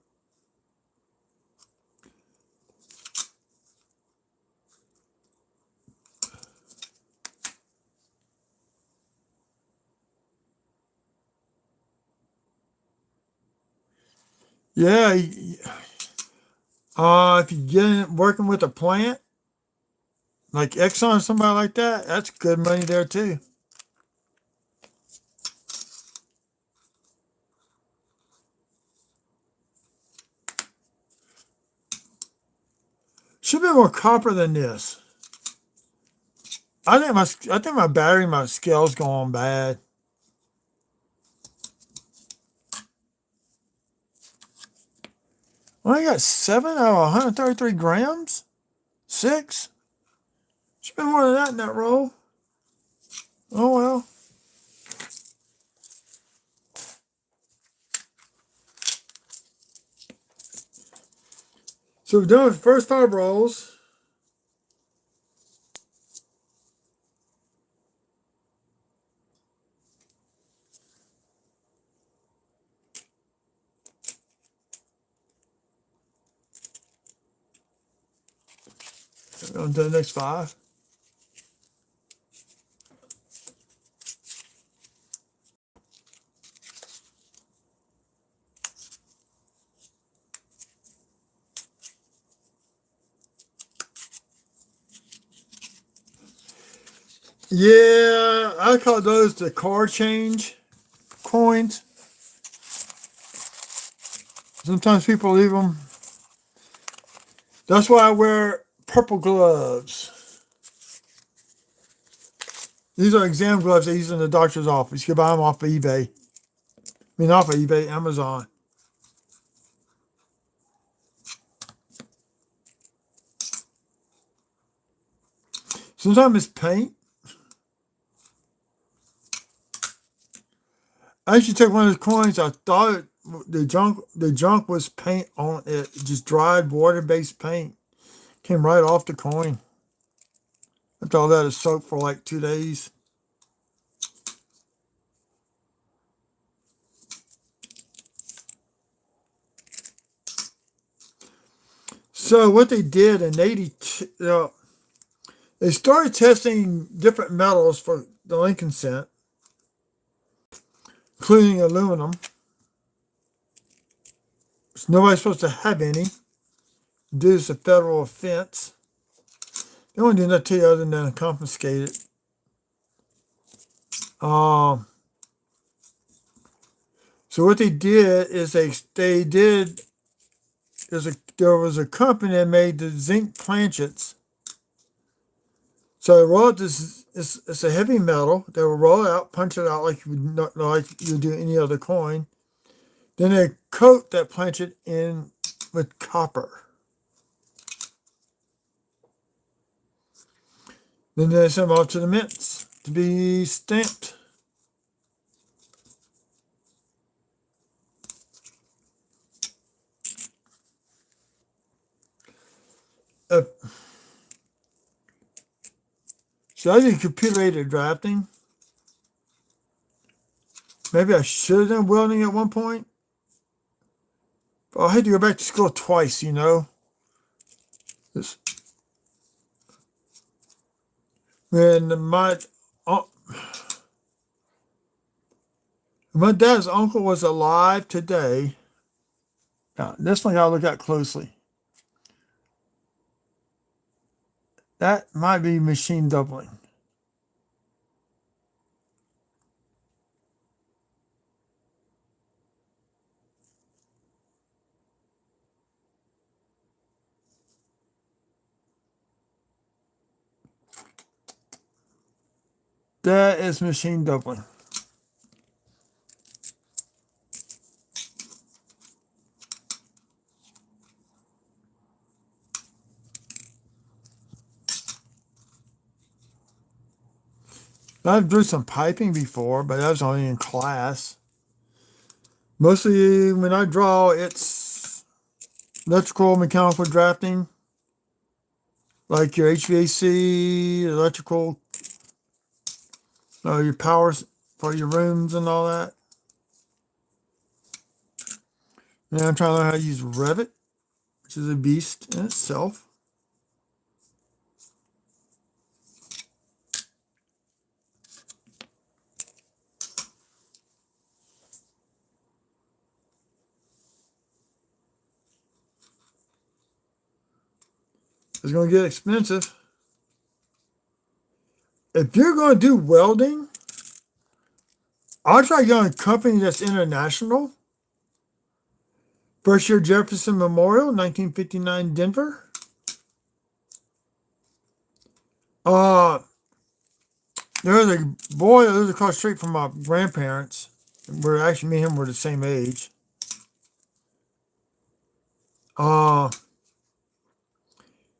Yeah, if you get in working with a plant, like Exxon or somebody like that, that's good money there too. Should be more copper than this. I think my battery, my scale's going bad. Well, I got 7 out of 133 grams. 6. Should be more than that in that roll. Oh well. So we've done with the first 5 rolls. On to the next 5. Yeah, I call those the car change coins. Sometimes people leave them. That's why I wear purple gloves. These are exam gloves they use in the doctor's office. You can buy them off of eBay. Off of eBay, Amazon. Sometimes it's paint. I actually took one of those coins. I thought the junk was paint on it. Just dried water-based paint. Came right off the coin. I thought that is soaked for like 2 days. So what they did in 82, they started testing different metals for the Lincoln cent, including aluminum. So nobody's supposed to have any. Due to a federal offense. They won't do nothing to you other than confiscate it. So what they did is there was a company that made the zinc planchets. So they roll this. It's a heavy metal. They will roll it out, punch it out like you would do any other coin. Then they coat that planchet in with copper. Then they send them off to the mints to be stamped. So I did computer-aided drafting. Maybe I should have done welding at one point. But I had to go back to school twice, you know. When my dad's uncle was alive today. Now, this one I gotta look at closely. That might be machine doubling. That is machine doubling. I've drew some piping before, but that was only in class. Mostly when I draw, it's electrical, mechanical drafting, like your HVAC, electrical, your powers for your rooms and all that. And I'm trying to learn how to use Revit, which is a beast in itself. It's going to get expensive. If you're going to do welding, I'll try getting a company that's international. First year Jefferson Memorial, 1959 Denver. There's a boy that lives across the street from my grandparents. Actually, me and him were the same age.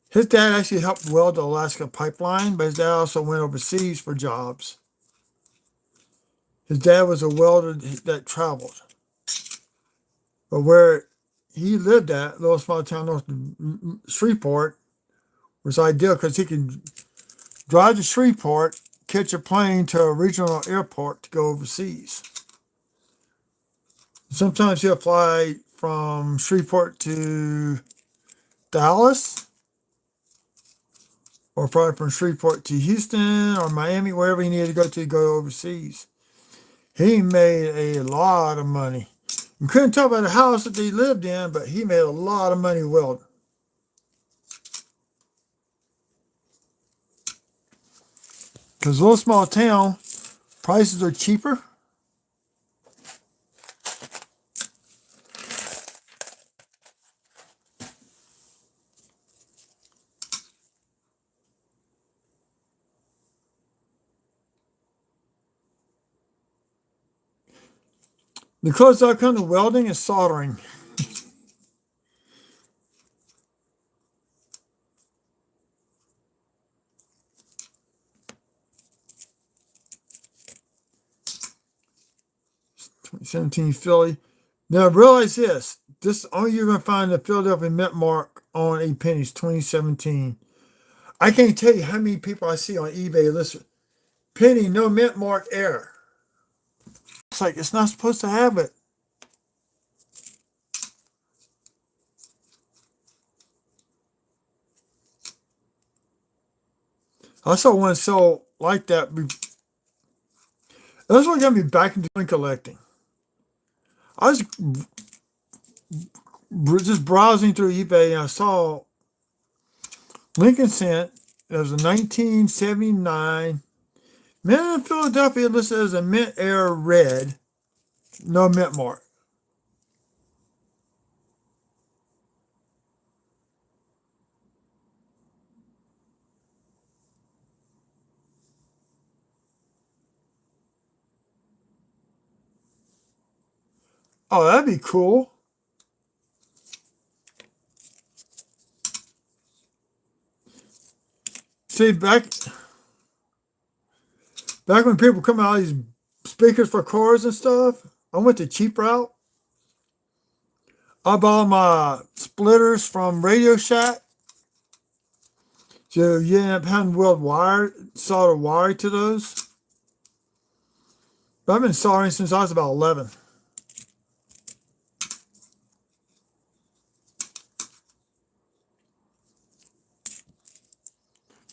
His dad actually helped weld the Alaska pipeline, but his dad also went overseas for jobs. His dad was a welder that traveled. But where he lived at, a little small town north of Shreveport, was ideal because he could drive to Shreveport, catch a plane to a regional airport to go overseas. Sometimes he'll fly from Shreveport to Dallas, or probably from Shreveport to Houston or Miami, wherever he needed to go overseas. He made a lot of money. You couldn't tell by the house that they lived in, but he made a lot of money welding. Because a little small town, prices are cheaper. Because I come to welding and soldering. '17 Philly. Now realize this. This only you're gonna find the Philadelphia Mint mark on a pennies 2017. I can't tell you how many people I see on eBay listen. Penny, no mint mark error. It's like it's not supposed to have it. I saw one sell like that. That's what got me back into coin collecting. I was just browsing through eBay and I saw Lincoln Cent. It was a 1979 mint in Philadelphia listed as a mint error red, no mint mark. Oh, that'd be cool. See, back when people come out with these speakers for cars and stuff, I went the cheap route. I bought my splitters from Radio Shack. So you end up having solder wire to those. But I've been soldering since I was about 11.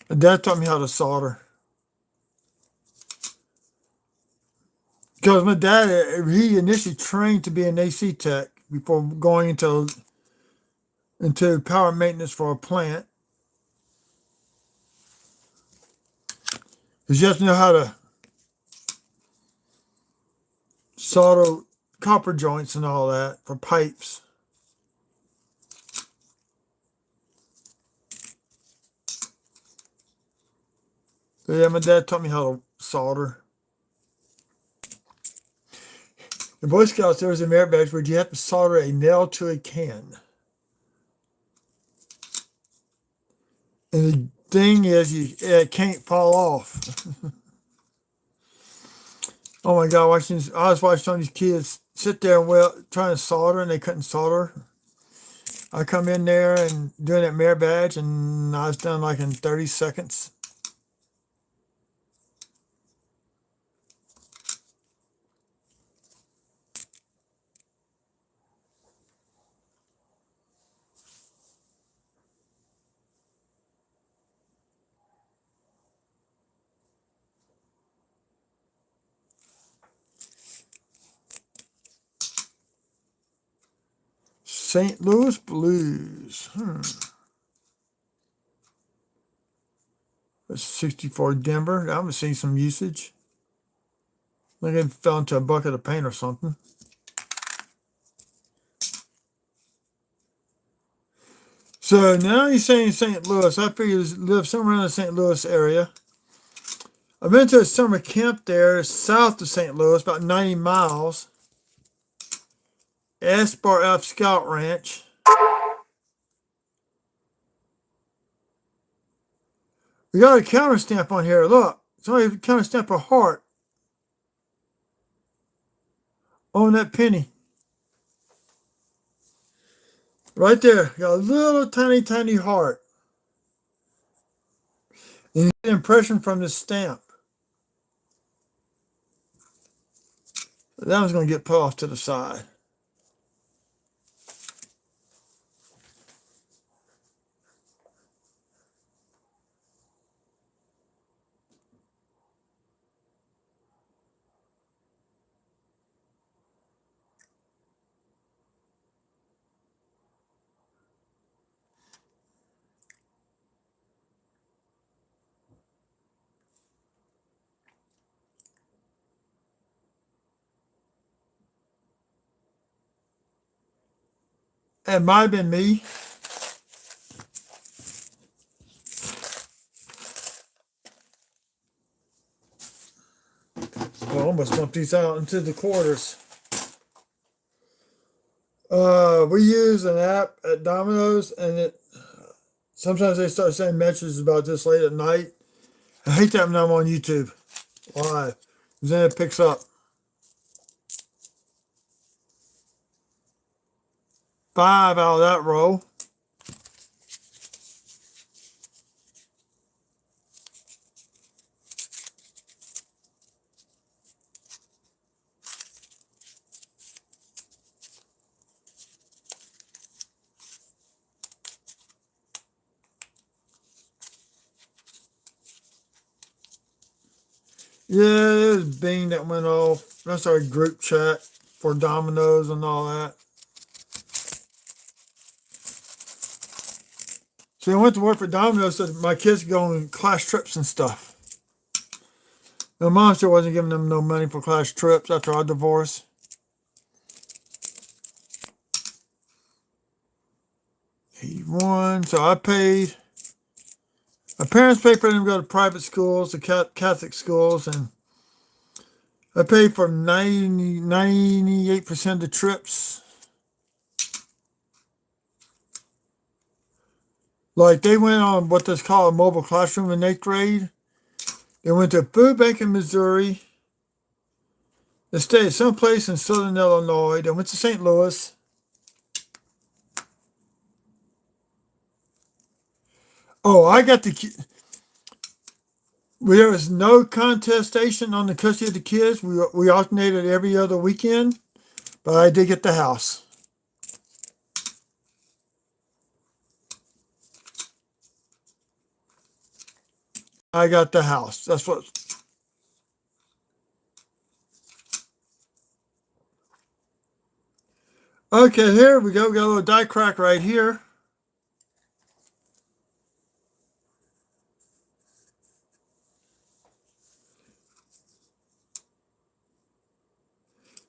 And Dad taught me how to solder. Because my dad, he initially trained to be an AC tech before going into power maintenance for a plant. Because you have to know how to solder copper joints and all that for pipes. So yeah, my dad taught me how to solder. The Boy Scouts, there was a merit badge where you have to solder a nail to a can. And the thing is, it can't fall off. Oh my God, I was watching some of these kids sit there and trying to solder and they couldn't solder. I come in there and doing that merit badge and I was done like in 30 seconds. St. Louis Blues. That's 64 Denver. I haven't seen some usage. Like it fell into a bucket of paint or something. So now he's saying St. Louis. I figure he lives somewhere in the St. Louis area. I've been to a summer camp there south of St. Louis, about 90 miles. Esbar F Scout Ranch. We got a counter stamp on here. Look, somebody counter stamp a heart on that penny. Right there, got a little tiny, tiny heart. And you get an impression from this stamp. That one's going to get put off to the side. It might have been me. I almost dumped these out into the quarters. We use an app at Domino's, and sometimes they start sending messages about this late at night. I hate that when I'm on YouTube live, because then it picks up. 5 out of that row. Yeah, it was Bing that went off. That's our group chat for Domino's and all that. So I went to work for Domino's so my kids could go on class trips and stuff. My mom still wasn't giving them no money for class trips after our divorce. $81. So I paid. My parents paid for them to go to private schools, to Catholic schools, and I paid for 98% of the trips. Like they went on what is called a mobile classroom in 8th grade. They went to Food Bank in Missouri. They stayed someplace in southern Illinois. They went to St. Louis. Oh, I got the. There was no contestation on the custody of the kids. We alternated every other weekend, but I did get the house. I got the house. That's what. Okay, here we go. We got a little die crack right here.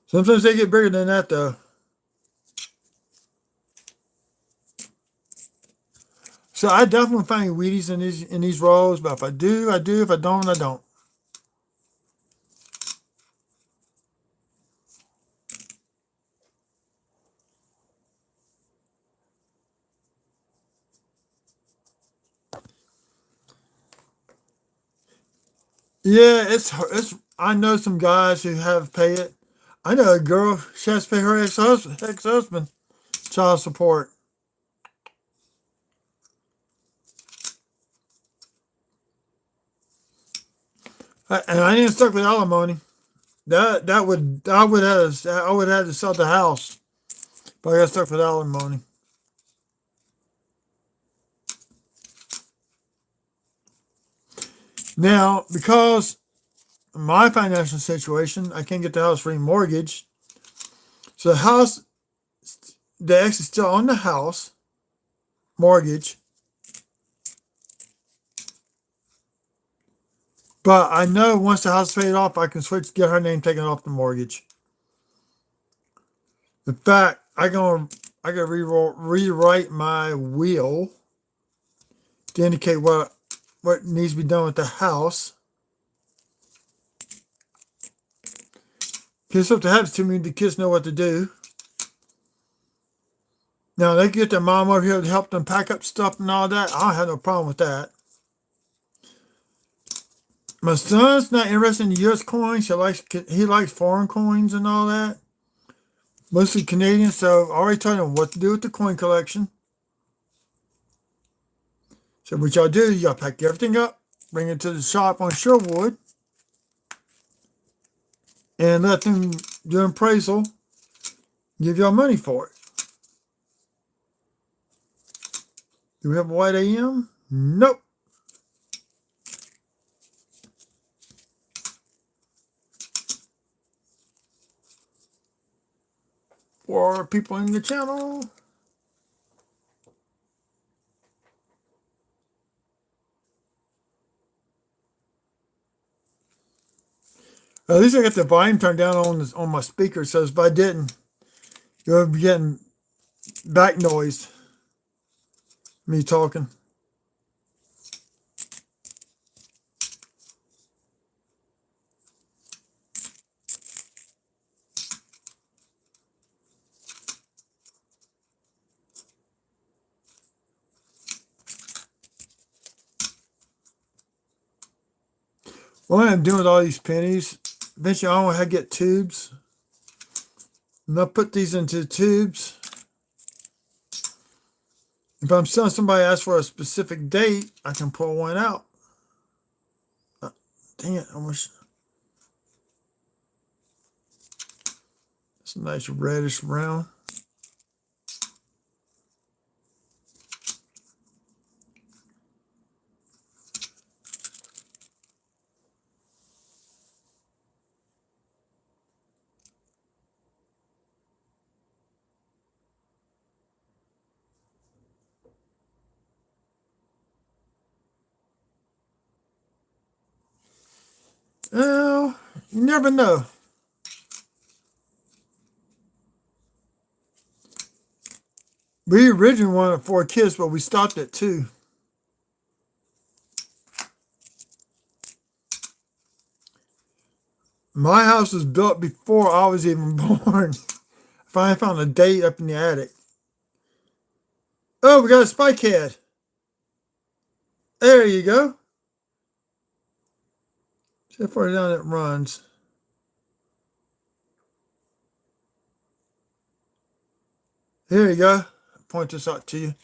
Sometimes they get bigger than that, though. So I definitely find Wheaties in these rolls, but if I do, I do. If I don't, I don't. Yeah, it's. I know some guys who have to pay it. I know a girl, she has to pay her ex-husband child support. And I ain't stuck with alimony. I would have to sell the house, but I got stuck with alimony. Now, because of my financial situation, I can't get the house remortgaged. So the ex is still on the house mortgage. But I know once the house is paid off, I can get her name taken off the mortgage. In fact, I can rewrite my will to indicate what needs to be done with the house. Because if the happens to me, the kids know what to do. Now, they can get their mom over here to help them pack up stuff and all that. I don't have no problem with that. My son's not interested in U.S. coins. He likes foreign coins and all that. Mostly Canadian, so I already told him what to do with the coin collection. So what y'all do, y'all pack everything up, bring it to the shop on Sherwood, and let them do an appraisal, give y'all money for it. Do we have a white AM? Nope. For people in the channel. At least I got the volume turned down on my speaker, so if I didn't, you'll be getting back noise. Me talking. What I'm doing with all these pennies, eventually I want to get tubes. And I'll put these into tubes. If I'm selling somebody asks for a specific date, I can pull one out. Dang it, I wish. It's a nice reddish brown. Well, you never know. We originally wanted 4 kids, but we stopped at 2. My house was built before I was even born. Finally found a date up in the attic. Oh, we got a spike head. There you go. See how far down it runs. Here you go. I'll point this out to you.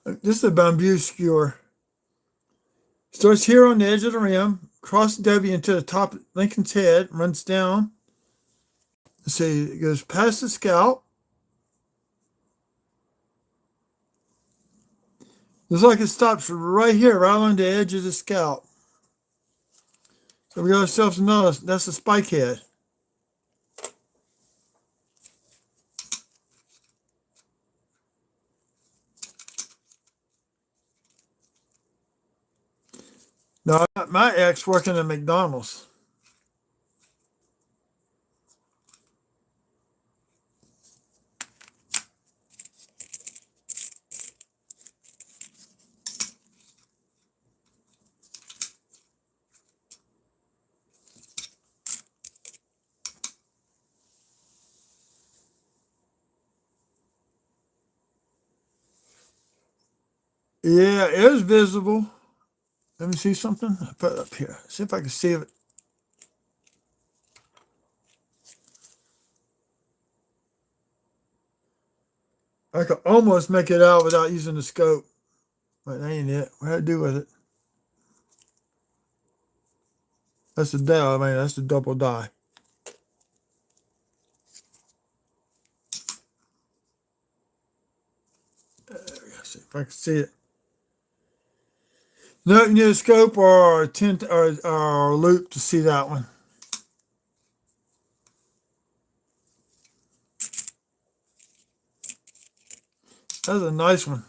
This is a bamboo skewer. Starts here on the edge of the rim, crosses W into the top of Lincoln's head, runs down. Let's see, it goes past the scalp. Looks like it stops right here, right on the edge of the scalp. So we got ourselves another, that's a spike head. Now, I got my ex working at McDonald's. Yeah, it was visible. Let me see something. I put it up here. See if I can see it. I could almost make it out without using the scope. But that ain't it. What do I do with it? That's the die. I mean, that's the double die. See if I can see it. No, you need a scope or a tint or a loop to see that one. That's a nice one.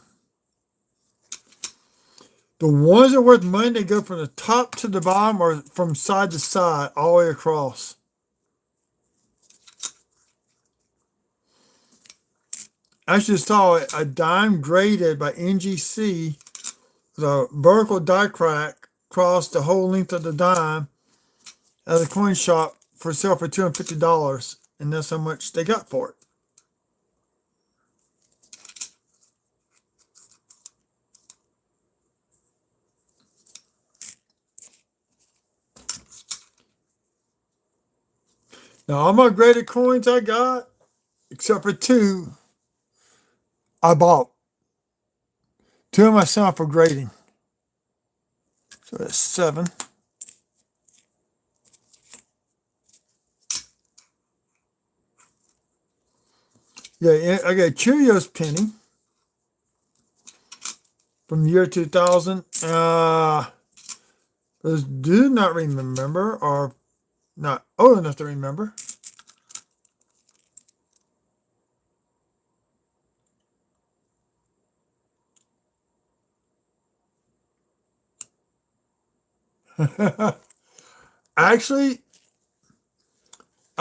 The ones that are worth money, they go from the top to the bottom or from side to side, all the way across. I just saw a dime graded by NGC with a vertical die crack across the whole length of the dime at a coin shop for sale for $250, and that's how much they got for it. Now, all my graded coins I got, except for 2, I bought. 2 of myself for grading. So that's 7. Yeah, I got a Cheerios penny from the year 2000. Those do not remember or not old enough to remember. Actually,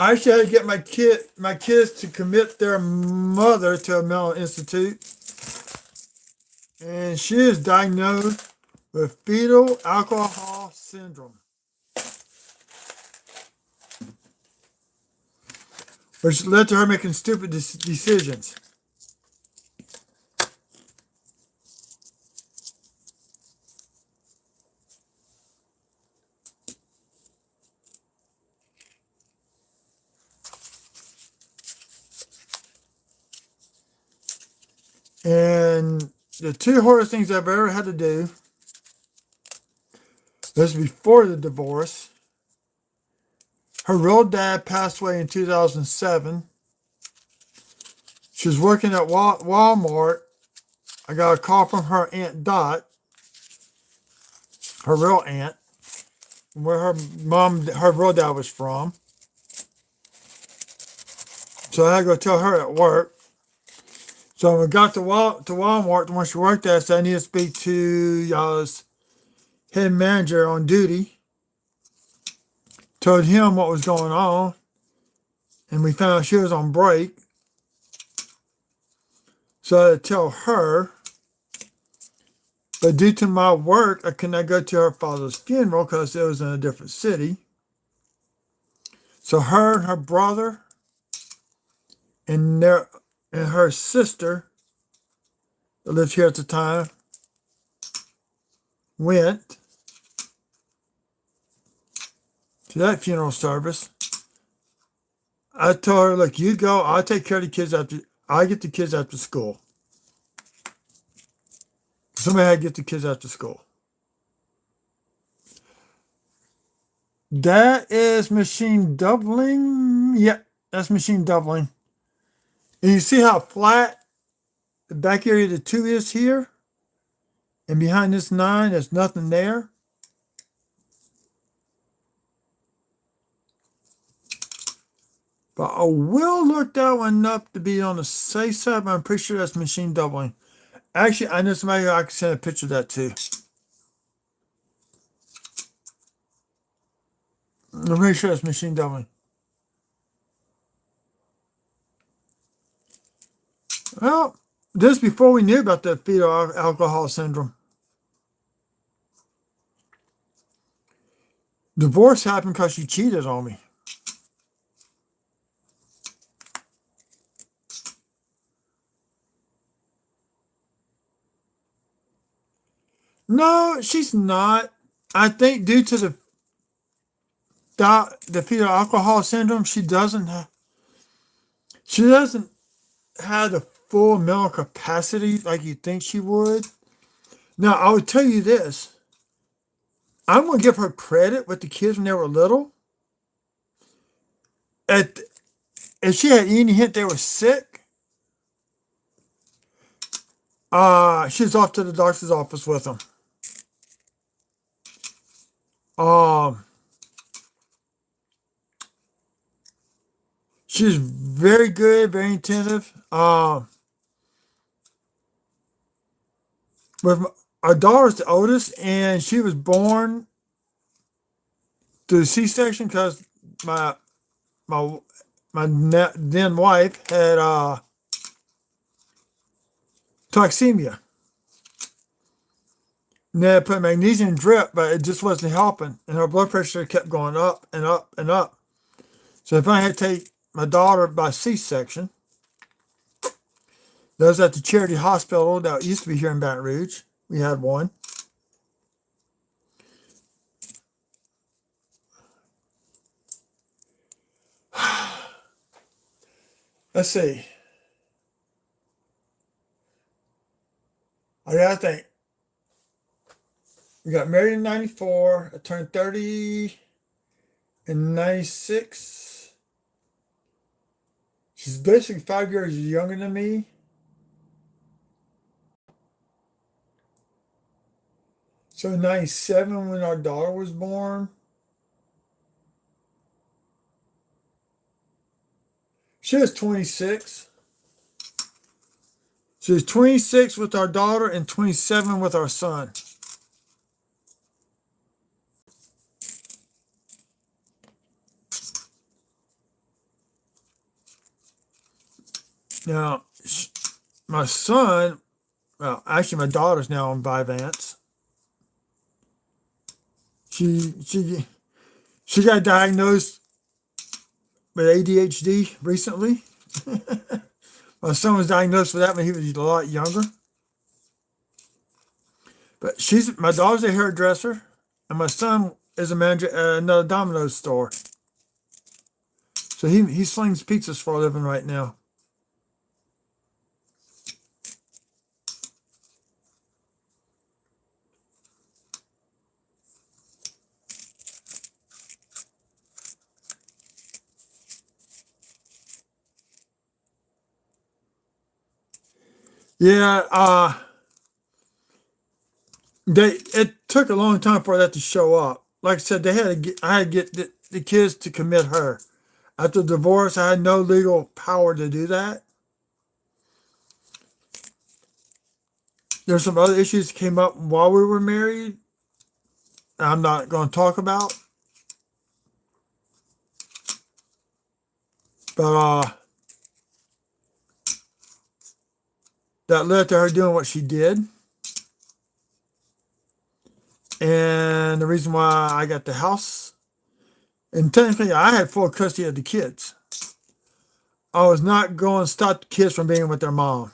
I actually had to get my kids to commit their mother to a mental institute, and she is diagnosed with fetal alcohol syndrome, which led to her making stupid decisions. And the two hardest things I've ever had to do, this was before the divorce. Her real dad passed away in 2007. She was working at Walmart. I got a call from her Aunt Dot, her real aunt, where her real dad was from. So I had to go tell her at work. So when we got to Walmart, the one she worked at, said I need to speak to y'all's head manager on duty. Told him what was going on, and we found out she was on break. So I had to tell her, but due to my work, I could not go to her father's funeral because it was in a different city. So her and her brother and her sister that lived here at the time went to that funeral service. I told her, look, you go, I'll take care of the kids I get the kids after school. Somebody had to get the kids after school. That is machine doubling. Yep, that's machine doubling. And you see how flat the back area of the 2 is here? And behind this 9, there's nothing there. But I will look that one up to be on the safe side, but I'm pretty sure that's machine doubling. Actually, I know somebody I can send a picture of that too. I'm pretty sure that's machine doubling. Well, this before we knew about the fetal alcohol syndrome. Divorce happened because she cheated on me. No, she's not. I think due to the fetal alcohol syndrome, she doesn't have the full mental capacity like you think she would. Now, I would tell you this. I'm going to give her credit with the kids when they were little. If she had any hint they were sick, she was off to the doctor's office with them. She's very good, very attentive. With our daughter's the oldest, and she was born through C-section because my then wife had toxemia. And they had put magnesium drip, but it just wasn't helping, and her blood pressure kept going up and up and up. So if I had to take my daughter by C-section, that was at the Charity Hospital that used to be here in Baton Rouge. We had one. Let's see. I gotta think. We got married in 94. I turned 30 in 96. She's basically 5 years younger than me. So in 97 when our daughter was born. She was 26. She was 26 with our daughter and 27 with our son. Now, my son, well, actually, my daughter's now on Vyvanse. She got diagnosed with ADHD recently. My son was diagnosed with that when he was a lot younger. But my daughter's a hairdresser, and my son is a manager at another Domino's store. So he slings pizzas for a living right now. Yeah, it took a long time for that to show up. Like I said, I had to get the kids to commit her. After the divorce, I had no legal power to do that. There's some other issues that came up while we were married. I'm not going to talk about, but that led to her doing what she did. And the reason why I got the house, and technically I had full custody of the kids. I was not going to stop the kids from being with their mom.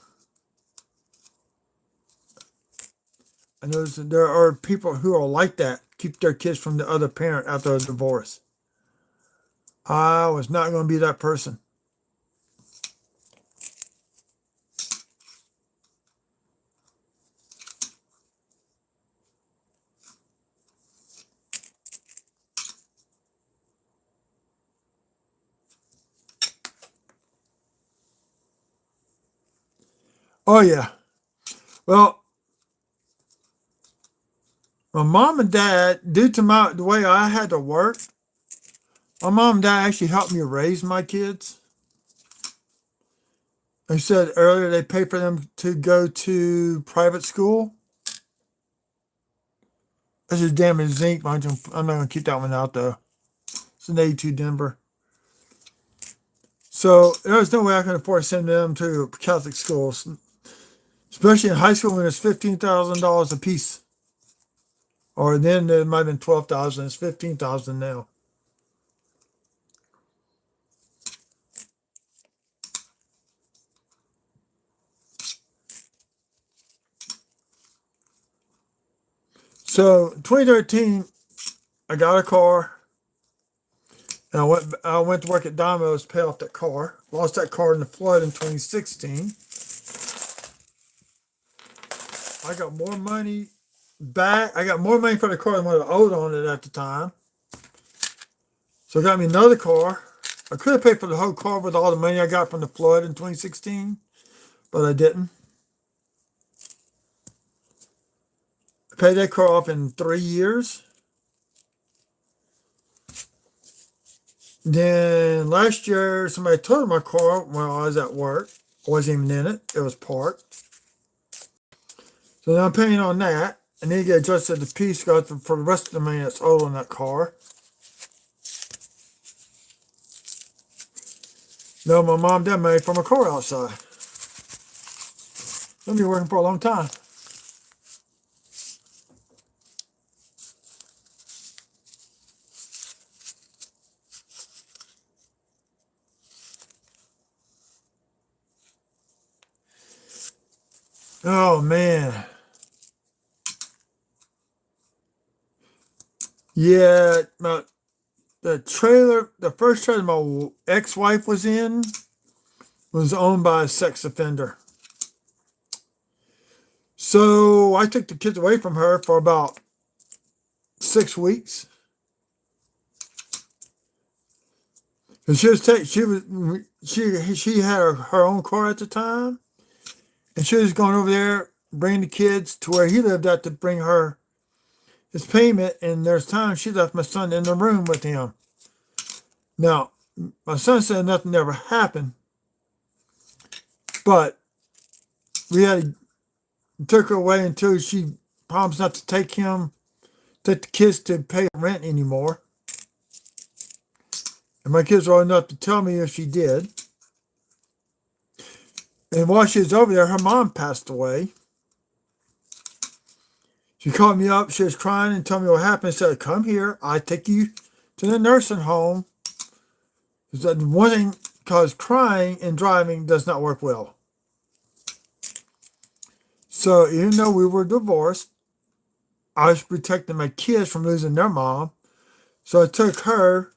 I know there are people who are like that, keep their kids from the other parent after a divorce. I was not going to be that person. Oh yeah. Well, my mom and dad, due to the way I had to work, my mom and dad actually helped me raise my kids. I said earlier they pay for them to go to private school. This is damaged zinc. I'm not going to keep that one out though. It's an A2 Denver. So there was no way I could afford to send them to Catholic schools, especially in high school when it's $15,000 a piece. Or then it might have been $12,000. It's $15,000 now. So 2013, I got a car. And I went to work at Domino's to pay off that car. Lost that car in the flood in 2016. I got more money back. I got more money for the car than what I owed on it at the time. So I got me another car. I could have paid for the whole car with all the money I got from the flood in 2016, but I didn't. I paid that car off in 3 years. Then last year, somebody totaled my car while I was at work. I wasn't even in it. It was parked. So now I'm paying on that. I need to get adjusted to piece for the rest of the money that's owed on that car. No, my mom did money from a car outside. I'll be working for a long time. Oh man. Yeah, the first trailer my ex-wife was in was owned by a sex offender. So I took the kids away from her for about 6 weeks. And she had her own car at the time, and she was going over there, bringing the kids to where he lived at to bring her his payment. And there's times she left my son in the room with him. Now, my son said nothing ever happened, but took her away until she promised not to take the kids to pay rent anymore. And my kids were old enough to tell me if she did. And while she was over there, her mom passed away. She called me up. She was crying and told me what happened. Said, "Come here. I take you to the nursing home." Because one thing, because crying and driving does not work well. So even though we were divorced, I was protecting my kids from losing their mom. So I took her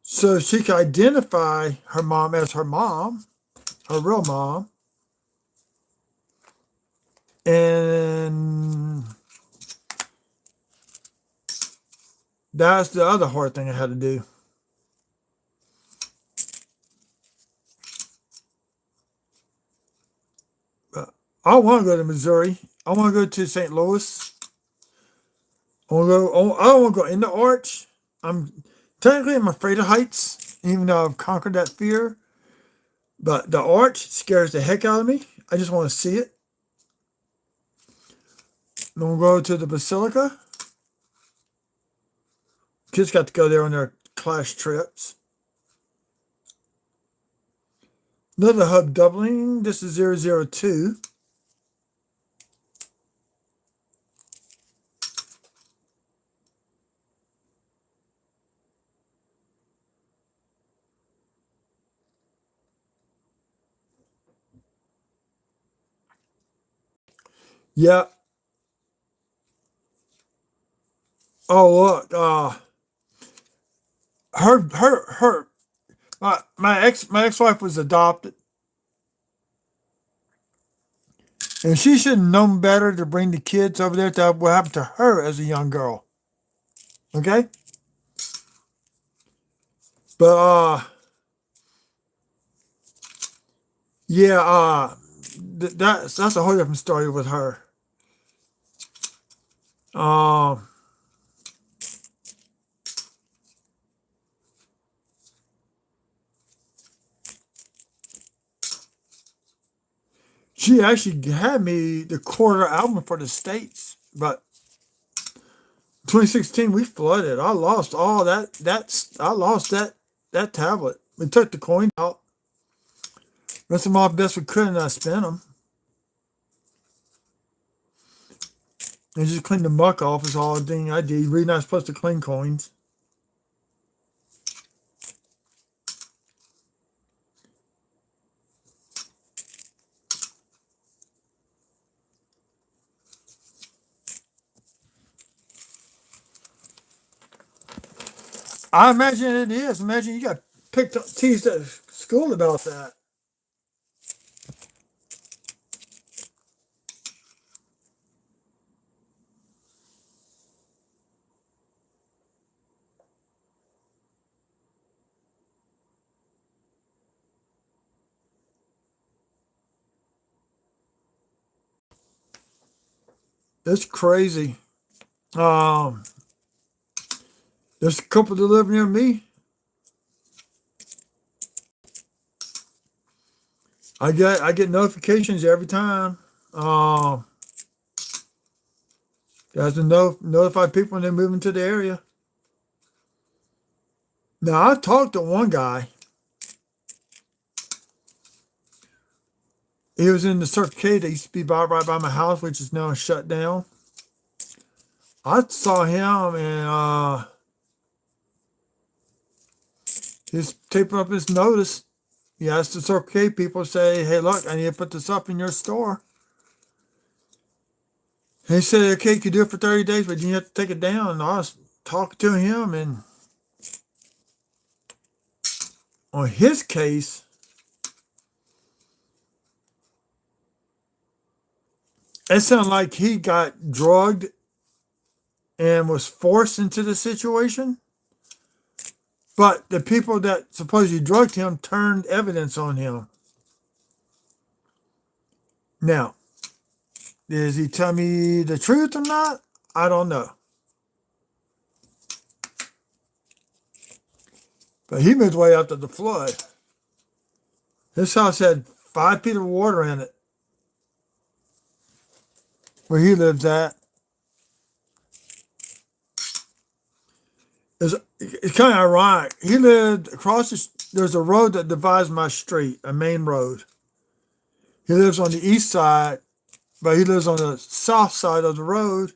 so she could identify her mom as her mom, her real mom. And that's the other hard thing I had to do. But I want to go to Missouri. I want to go to St. Louis. I want to go. I don't want to go in the arch. I'm afraid of heights, even though I've conquered that fear. But the arch scares the heck out of me. I just want to see it. Then we'll go to the Basilica. Kids got to go there on their class trips. Another hub doubling. This is 002. Yeah. Oh look. Her. My ex-wife was adopted, and she should have known better to bring the kids over there to what happened to her as a young girl. Okay. But yeah. That's a whole different story with her. Um. She actually had me the quarter album for the States, but 2016 we flooded. I lost all that. I lost that tablet. We took the coin out, rinsed them off best we could, and I spent them. And just clean the muck off is all the thing I did. Really not supposed to clean coins. I imagine it is. Imagine you got picked up, teased at school about that. That's crazy. Um, there's a couple that live near me. I get notifications every time. Guys to notify people when they move into the area. Now I talked to one guy. He was in the Circle K that used to be right by my house, which is now shut down. I saw him and he's taping up his notice. He asked the Circle K people, say, "Hey, look, I need to put this up in your store." And he said, "Okay, you can do it for 30 days, but you have to take it down." And I was talking to him, and on his case, it sounded like he got drugged and was forced into the situation. But the people that supposedly drugged him turned evidence on him. Now, does he tell me the truth or not? I don't know. But he moved way after the flood. His house had 5 feet of water in it where he lives at. It's kind of ironic. He lived across there's a road that divides my street, a main road. He lives on the east side, but he lives on the south side of the road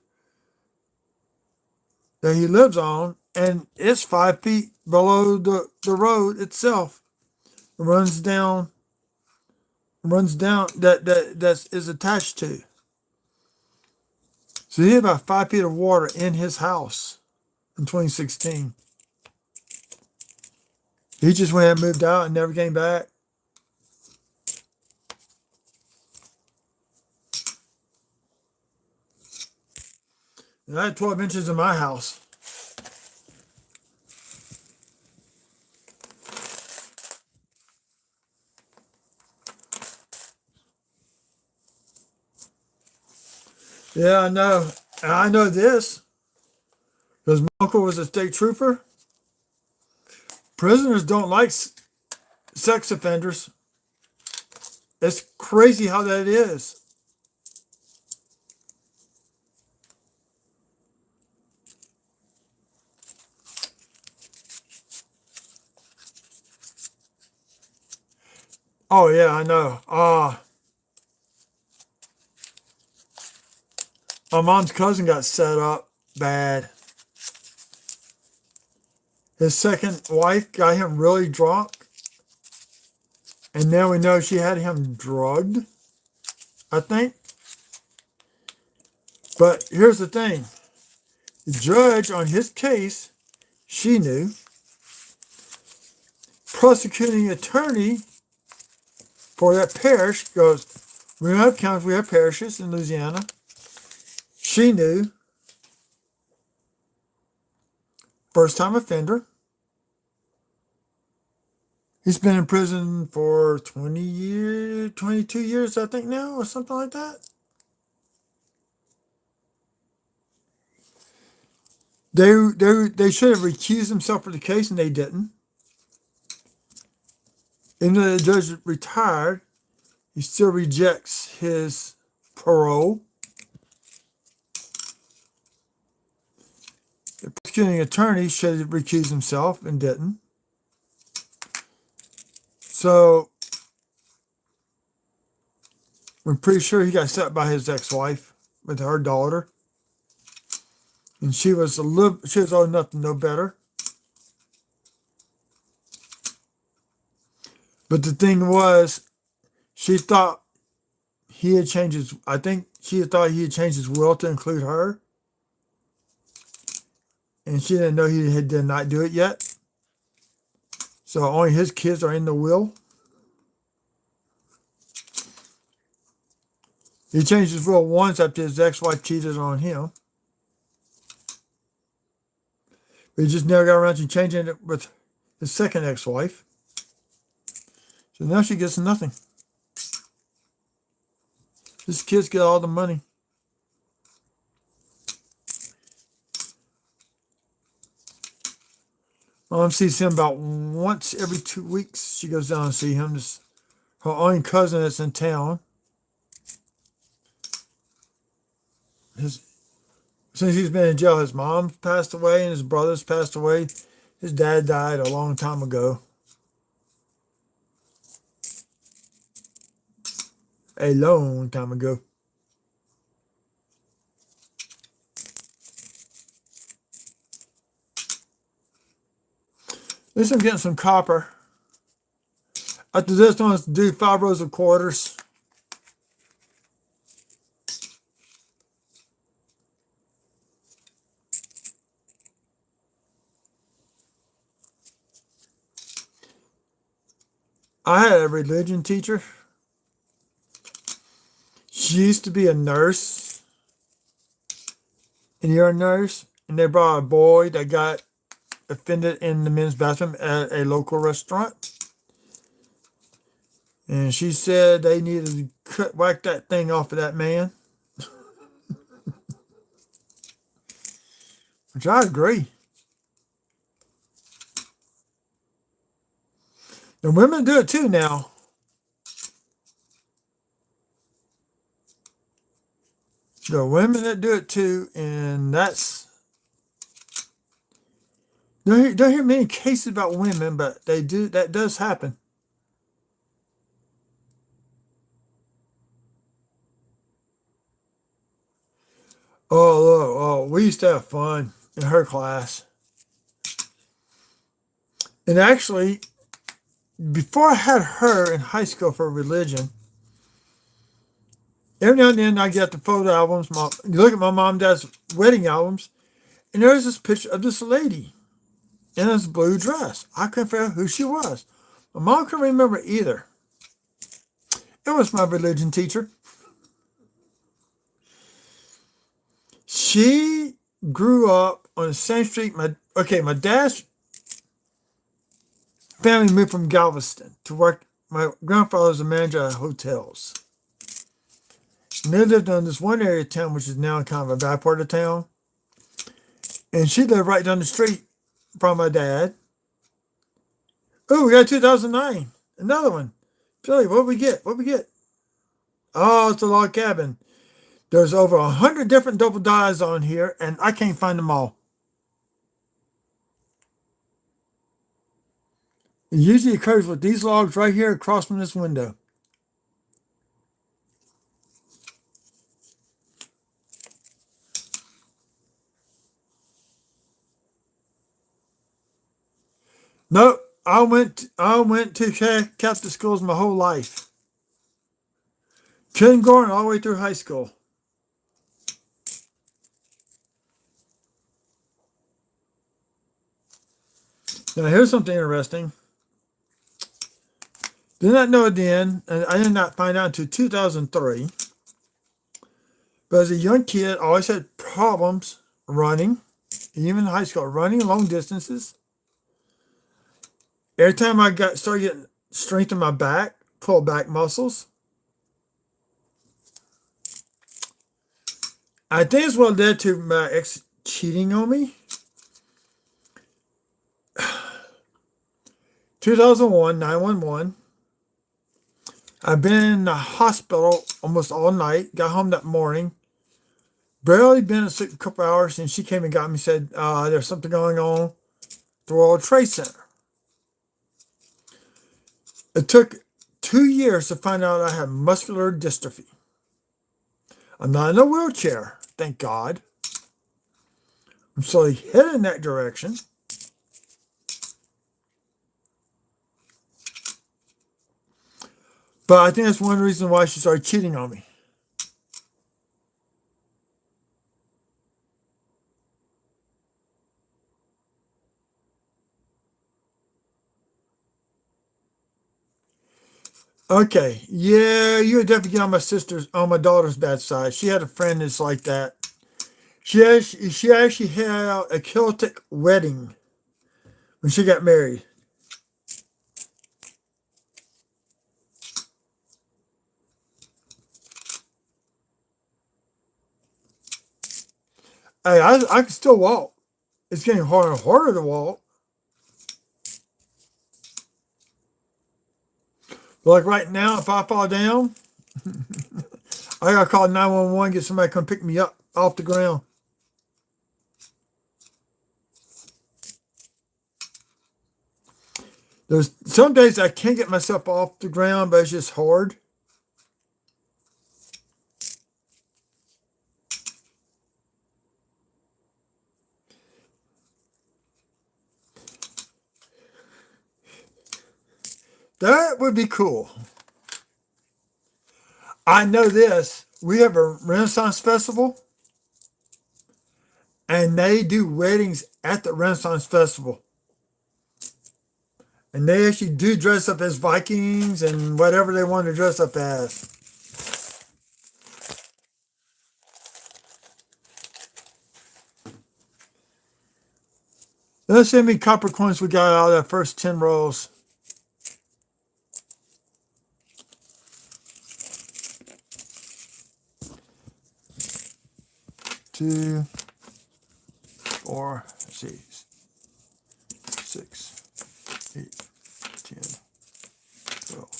that he lives on, and it's 5 feet below the road itself. It runs down that is attached to. So he had about 5 feet of water in his house in 2016. He just went and moved out and never came back. And I had 12 inches in my house. Yeah, I know. And I know this because my uncle was a state trooper. Prisoners don't like sex offenders. It's crazy how that is. Oh, yeah, I know. My mom's cousin got set up bad. His second wife got him really drunk. And now we know she had him drugged, I think. But here's the thing. The judge on his case, she knew. Prosecuting attorney for that parish goes, we don't have counties, we have parishes in Louisiana. She knew. First time offender. He's been in prison for 20 years, 22 years, I think now, or something like that. They should have recused themselves for the case, and they didn't. Even though the judge retired, he still rejects his parole. The prosecuting attorney should have recused himself and didn't. So I'm pretty sure he got set by his ex-wife with her daughter. And she was old enough to know better. But the thing was, she thought he had changed his, I think she thought he had changed his will to include her. And she didn't know he did not do it yet. So only his kids are in the will. He changed his will once after his ex-wife cheated on him. But he just never got around to changing it with his second ex-wife. So now she gets nothing. His kids get all the money. Mom sees him about once every 2 weeks. She goes down and see him. This her only cousin that's in town. Since he's been in jail, his mom passed away and his brothers passed away. His dad died a long time ago. A long time ago. At least I'm getting some copper. After this, I'm going to do 5 rows of quarters. I had a religion teacher. She used to be a nurse. And you're a nurse. And they brought a boy that got offended in the men's bathroom at a local restaurant. And she said they needed to whack that thing off of that man. Which I agree. And women do it too now. There are women that do it too, and that's... Don't hear many cases about women, but they do. That does happen. Oh, we used to have fun in her class. And actually, before I had her in high school for religion, every now and then I get the photo albums. You look at my mom and dad's wedding albums, and there's this picture of this lady in this blue dress. I couldn't figure out who she was. My mom couldn't remember either. It was my religion teacher. She grew up on the same street. My dad's family moved from Galveston to work. My grandfather was a manager at hotels. And they lived on this one area of town, which is now kind of a bad part of town. And she lived right down the street from my dad. Oh, we got 2009. Another one. Billy, what we get? What we get? Oh, it's a log cabin. There's over 100 different double dyes on here, and I can't find them all. It usually occurs with these logs right here across from this window. No, I went to Catholic schools my whole life. Kindergarten all the way through high school. Now here's something interesting. Did not know it then, and I did not find out until 2003. But as a young kid, I always had problems running, even in high school, running long distances. Every time I started getting strength in my back, pull back muscles. I think it's what led to my ex cheating on me. 2001, 911. I've been in the hospital almost all night. Got home that morning. Barely been asleep a couple hours, and she came and got me and said, there's something going on at the World Trade Center. It took 2 years to find out I have muscular dystrophy. I'm not in a wheelchair, thank God. I'm slowly heading in that direction. But I think that's one reason why she started cheating on me. Okay, yeah, you would definitely get on my daughter's bad side. She had a friend that's like that. She actually had a Celtic wedding when she got married. Hey, I can still walk. It's getting harder and harder to walk. But like right now, if I fall down, I gotta call 911, get somebody to come pick me up off the ground. There's some days I can't get myself off the ground, but it's just hard. That would be cool. I know this. We have a Renaissance Festival, and they do weddings at the Renaissance Festival. And they actually do dress up as Vikings and whatever they want to dress up as. Let's see how many copper coins we got out of that first 10 rolls. 2, 4, 6, 8, 10, 12,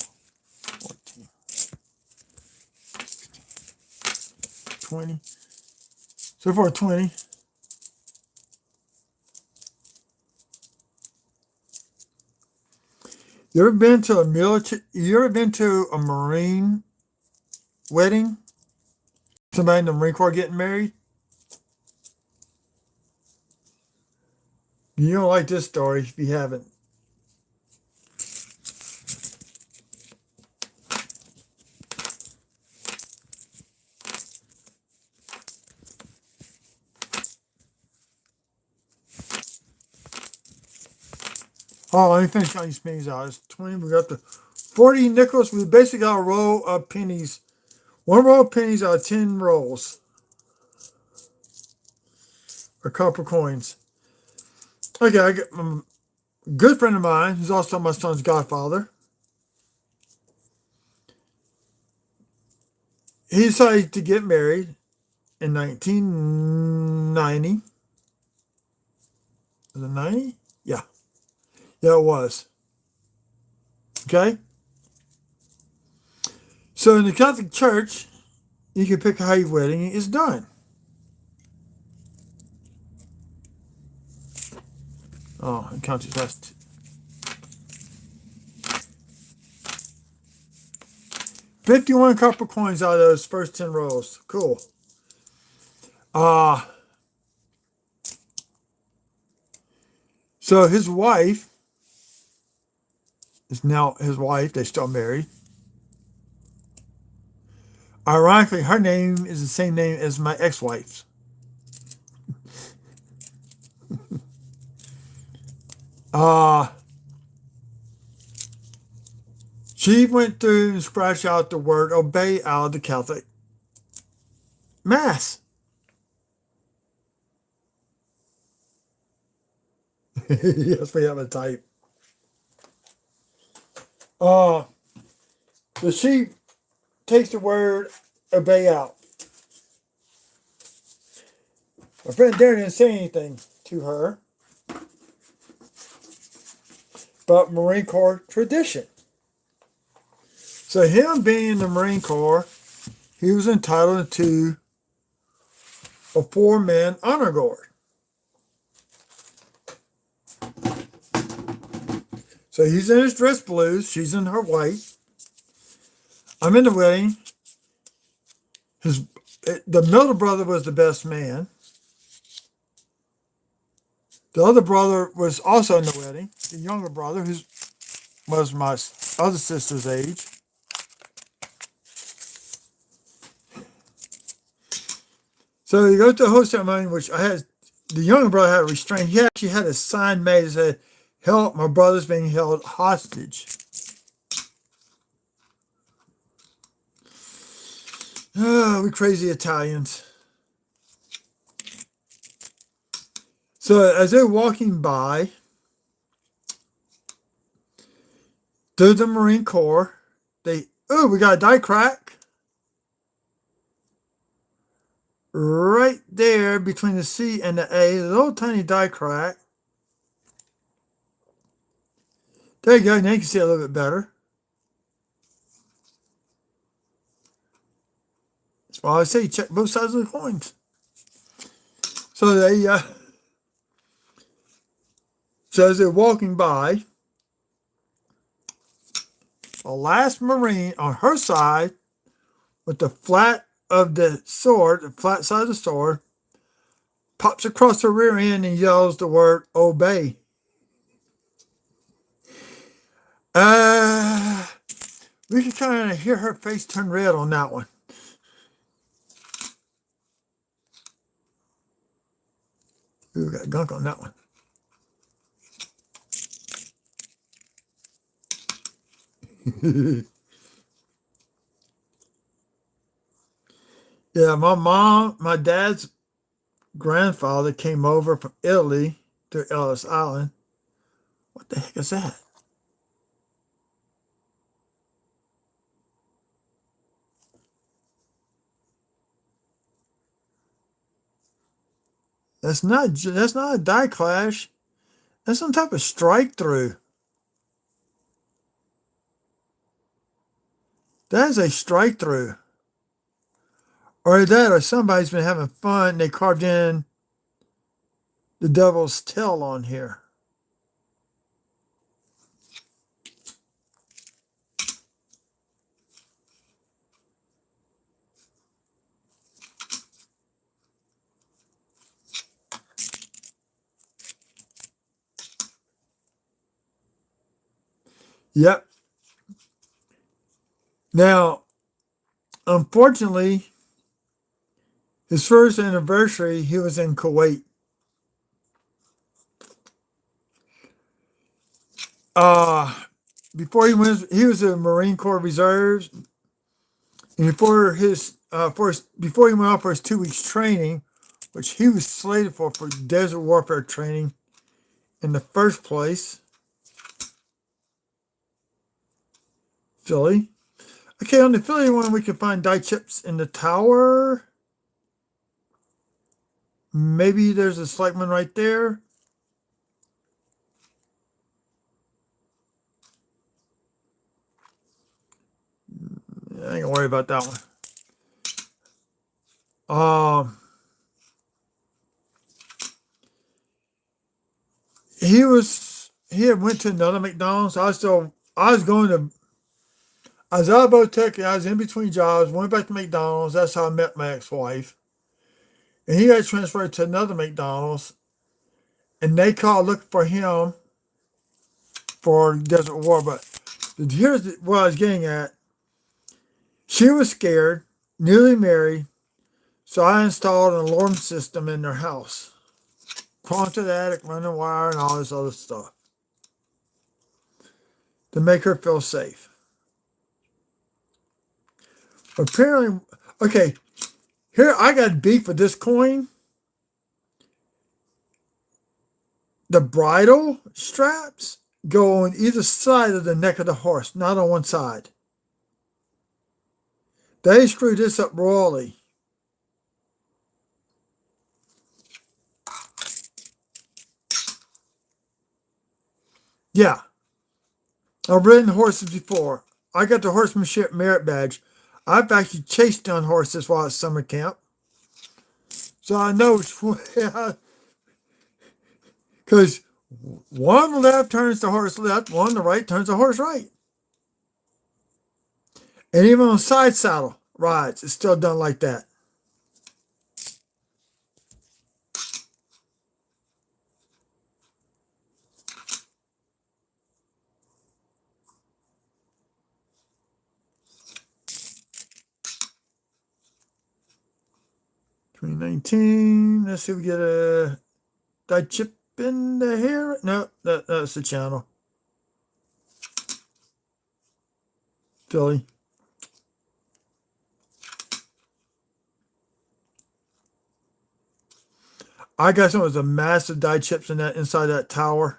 14, 16, 20. So far 20. You ever been to a Marine wedding? Somebody in the Marine Corps getting married? You don't like this story if you haven't. Oh, let me finish counting these pennies out. It's 20. We got the 40 nickels. We basically got a row of pennies. One row of pennies out of 10 rolls. Or copper coins. Okay, I get a good friend of mine, who's also my son's godfather. He decided to get married in 1990. Was it 90? Yeah. Yeah, it was. Okay? So in the Catholic Church, you can pick how your wedding is done. Oh, and count these last. 51 copper coins out of those first 10 rolls. Cool. So his wife is now his wife. They still married. Ironically, her name is the same name as my ex-wife's. She went through and scratched out the word obey out of the Catholic Mass. Yes, we have a type. So she takes the word obey out. My friend Darren didn't say anything to her about Marine Corps tradition. So him being in the Marine Corps, he was entitled to a 4-man honor guard. So he's in his dress blues, she's in her white. I'm in the wedding. The middle brother was the best man. The other brother was also in the wedding. The younger brother, who was my other sister's age. So you go to the whole ceremony, which the younger brother had a restraint. He actually had a sign made that said, "Help, my brother's being held hostage." Oh, we crazy Italians. So as they're walking by through the Marine Corps, we got a die crack. Right there between the C and the A, a little tiny die crack. There you go. Now you can see a little bit better. That's why I say you check both sides of the coins. So so as they're walking by, the last Marine on her side with the flat of the sword, the flat side of the sword, pops across her rear end and yells the word obey. We can kind of hear her face turn red on that one. Ooh, got gunk on that one. Yeah, my dad's grandfather came over from Italy to Ellis Island. What the heck is that? That's not a die clash. That's some type of strike through. That is a strike through. Or somebody's been having fun and they carved in the devil's tail on here. Yep. Now, unfortunately, his first anniversary, he was in Kuwait. Uh, before he was in Marine Corps Reserves, and before he went off for his 2 weeks training, which he was slated for desert warfare training in the first place. Philly. Okay, on the Philly one, we can find die chips in the tower. Maybe there's a slight one right there. I ain't gonna worry about that one. He had went to another McDonald's. I was going to I was out of Botech, I was in between jobs, went back to McDonald's. That's how I met my ex-wife. And he got transferred to another McDonald's, and they called looking for him for Desert War. But here's what I was getting at. She was scared, newly married, so I installed an alarm system in their house. Crawling to the attic, running wire, and all this other stuff to make her feel safe. Apparently, okay, here I got beef with this coin. The bridle straps go on either side of the neck of the horse, not on one side. They screwed this up royally. Yeah, I've ridden horses before. I got the horsemanship merit badge. I've actually chased down horses while at summer camp. So I know which way, because one on the left turns the horse left, one on the right turns the horse right. And even on side saddle rides, it's still done like that. $2019. Let's see if we get a die chip in the hair. No, that's the channel. Philly. I got some of the massive die chips in that inside that tower.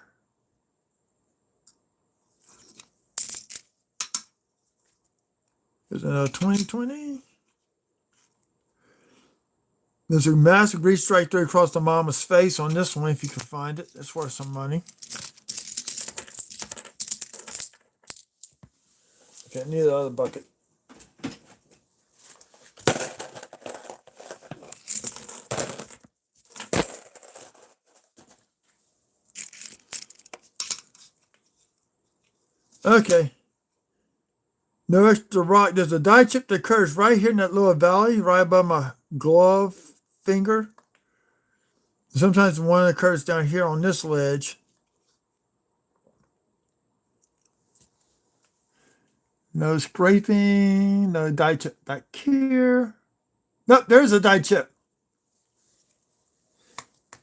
There's another 2020. There's a massive grease strike there across the mama's face on this one, if you can find it. That's worth some money. Okay, I need the other bucket. Okay. No extra rock. There's a die chip that occurs right here in that little valley, right above my glove finger. Sometimes one occurs down here on this ledge. No scraping, no die chip back here. Nope, there's a die chip.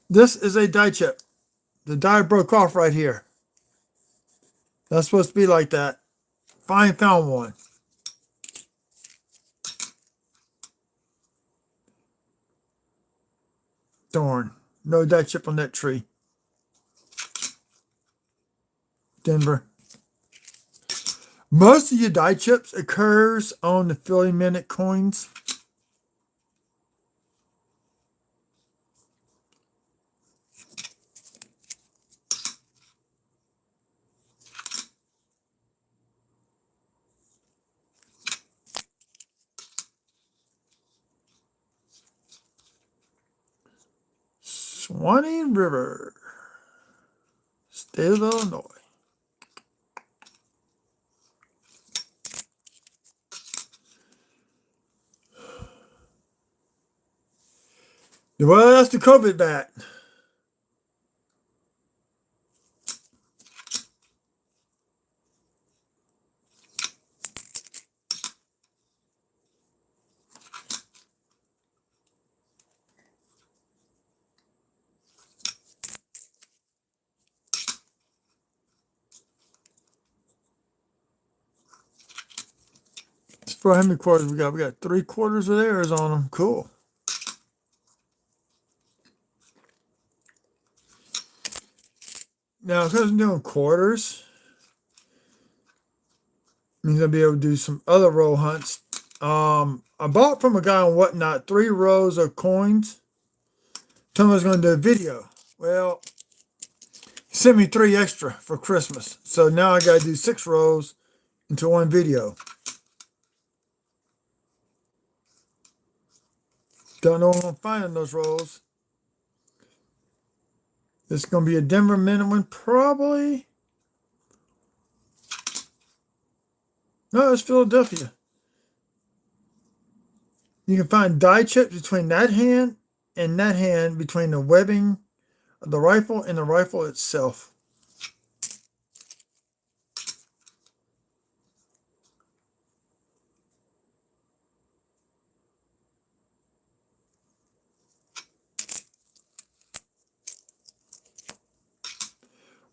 This is a die chip. The die broke off right here. That's supposed to be like that. Finally found one. Darn. No die chip on that tree. Denver. Most of your die chips occurs on the Philly Minute coins. Swanee River, state of Illinois. Well, that's the COVID bat. For how many quarters we got? We got 3/4 of theirs on them. Cool. Now, because I'm doing quarters, means I'll be able to do some other roll hunts. I bought from a guy on Whatnot 3 rows of coins. Told me I was going to do a video. Well, he sent me 3 extra for Christmas. So now I got to do 6 rows into one video. Don't know what I'm finding those rolls. This is going to be a Denver Mint one, probably. No, it's Philadelphia. You can find die chips between that hand and that hand, between the webbing of the rifle and the rifle itself.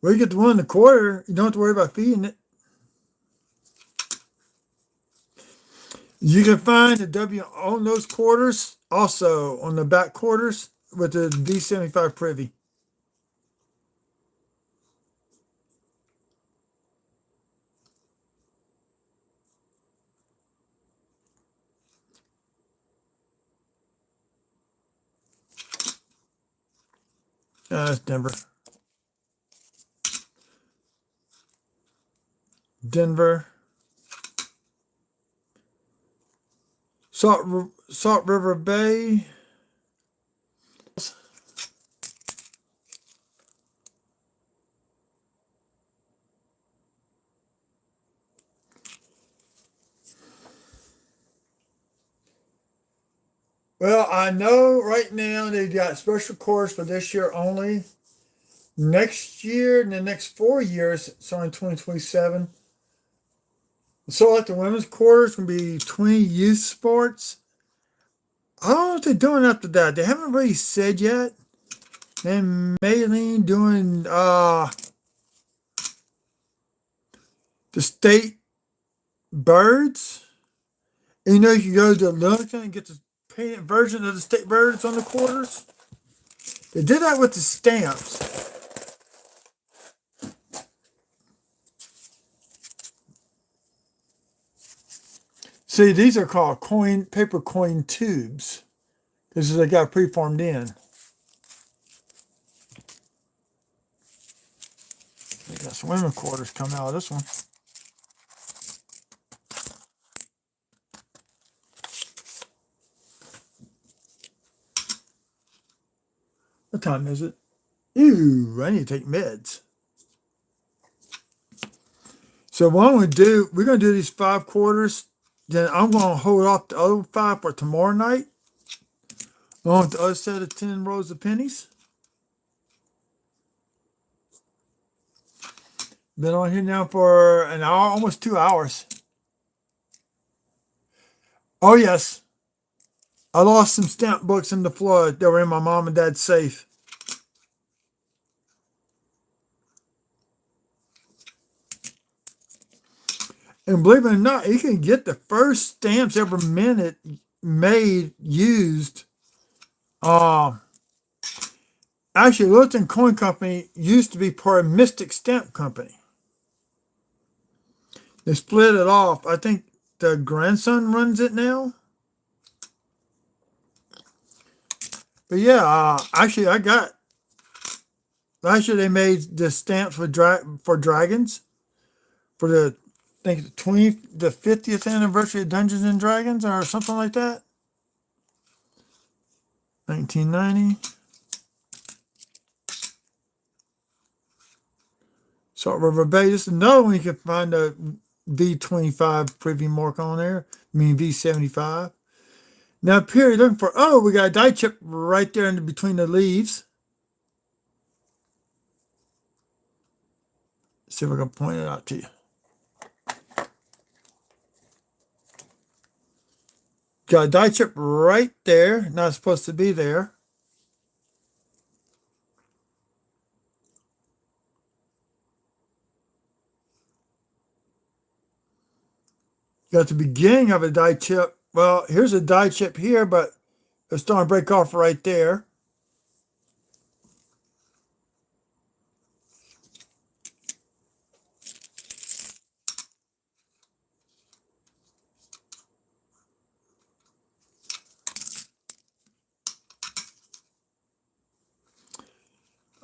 Well, you get the 1 1/4, you don't have to worry about feeding it. You can find the W on those quarters, also on the back quarters with the V75 privy. That's Denver. Denver. Salt River Bay. Well, I know right now they've got special course for this year only. Next year, in the next 4 years, so in 2027. So like the women's quarter is going to be 20 youth sports. I don't know what they're doing after that. They haven't really said yet. And Maylene doing the state birds. And you know, you can go to Lincoln and get the painted version of the state birds on the quarters. They did that with the stamps. See, these are called paper coin tubes. Because they got preformed in. We got some women quarters coming out of this one. What time is it? Ew, I need to take meds. So what I'm going to do, we're going to do these 5 quarters. Then I'm going to hold off the other 5 for tomorrow night. Along with the other set of 10 rows of pennies. Been on here now for an hour, almost 2 hours. Oh, yes. I lost some stamp books in the flood that were in my mom and dad's safe. And believe it or not, you can get the first stamps ever used. Actually, Littleton Coin Company used to be part of Mystic Stamp Company. They split it off. I think the grandson runs it now. But yeah, actually, they made the stamps for dragons for the, I think the 50th anniversary of Dungeons and Dragons or something like that. 1990. Salt River Bay. This is another one you can find a V25 privy mark on there. I mean V75. Now up here, you're looking for, we got a die chip right there in between the leaves. Let's see if I can point it out to you. Got a die chip right there. Not supposed to be there. got the beginning of a die chip. Well, here's a die chip here, but it's starting to break off right there.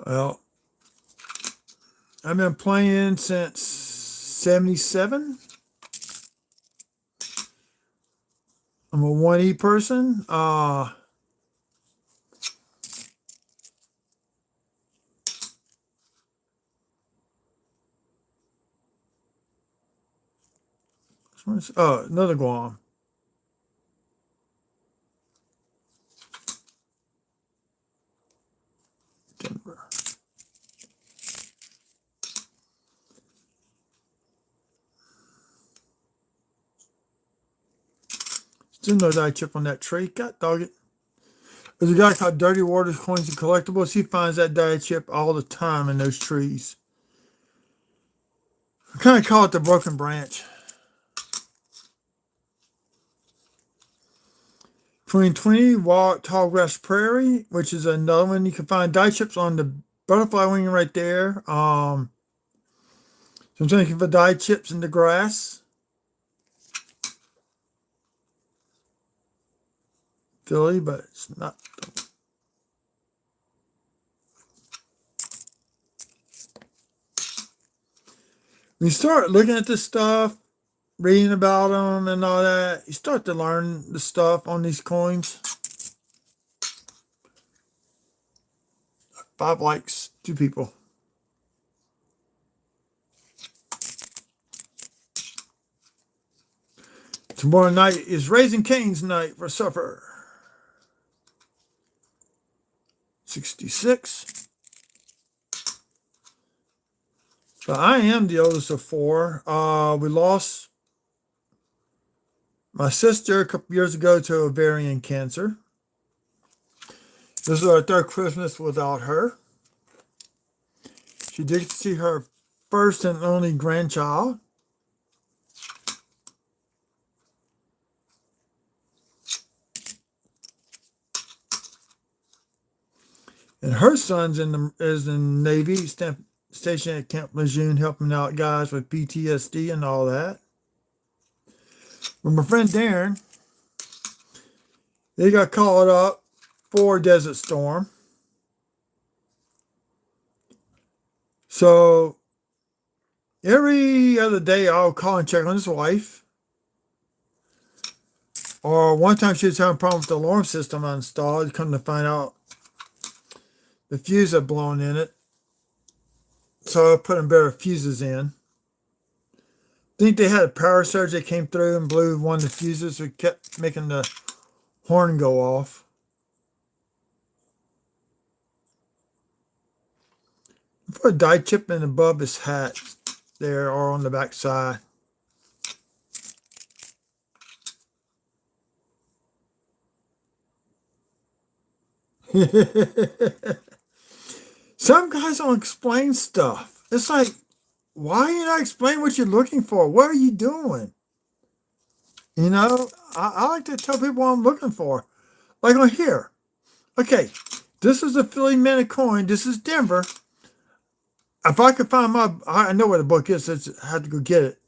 Well, I've been playing since 77. I'm a 1E person. Oh, another Guam. Denver. Still no die chip on that tree. God dog it. There's a guy called Dirty Waters Coins and Collectibles. He finds that die chip all the time in those trees. I kind of call it the broken branch. Between 20 Tall Grass Prairie, which is another one. You can find die chips on the butterfly wing right there. So I'm thinking for die chips in the grass. Philly, but it's not. When you start looking at this stuff, reading about them and all that, you start to learn the stuff on these coins. 5 likes, 2 people. Tomorrow night is Raising Cane's night for supper. 66. But I am the oldest of 4. We lost my sister a couple years ago to ovarian cancer. This is our 3rd Christmas without her. She did see her first and only grandchild. And her son's is in the Navy, stationed at Camp Lejeune, helping out guys with PTSD and all that. But my friend Darren, they got called up for Desert Storm. So every other day I'll call and check on his wife. Or one time she was having a problem with the alarm system installed. Come to find out the fuse had blown in it. So I put in better fuses in. I think they had a power surge that came through and blew one of the fuses. We kept making the horn go off. Put a die chip in above his hat there or on the back side. Some guys don't explain stuff. It's like, why are you not explaining what you're looking for? What are you doing? You know, I like to tell people what I'm looking for. Like on here. Okay, this is a Philly Minute coin. This is Denver. If I could find I know where the book is. I had to go get it.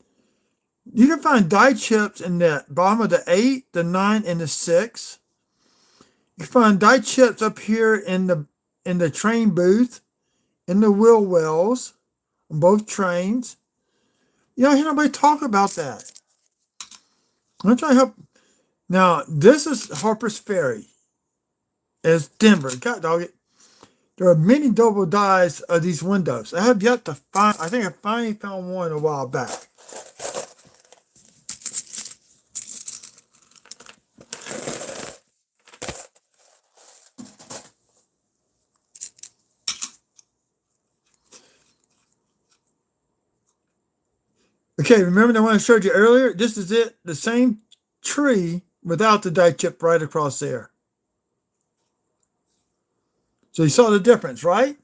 You can find die chips in the bottom of the 8, the 9, and the 6. You can find die chips up here in the train booth, in the wheel wells, on both trains. You don't hear nobody talk about that. I'm trying to help. Now, this is Harper's Ferry. It's Denver. God dog it. There are many double dies of these windows. I have yet to find, I think I finally found one a while back. Okay, remember the one I showed you earlier? This is it. The same tree without the die chip right across there. So you saw the difference, right?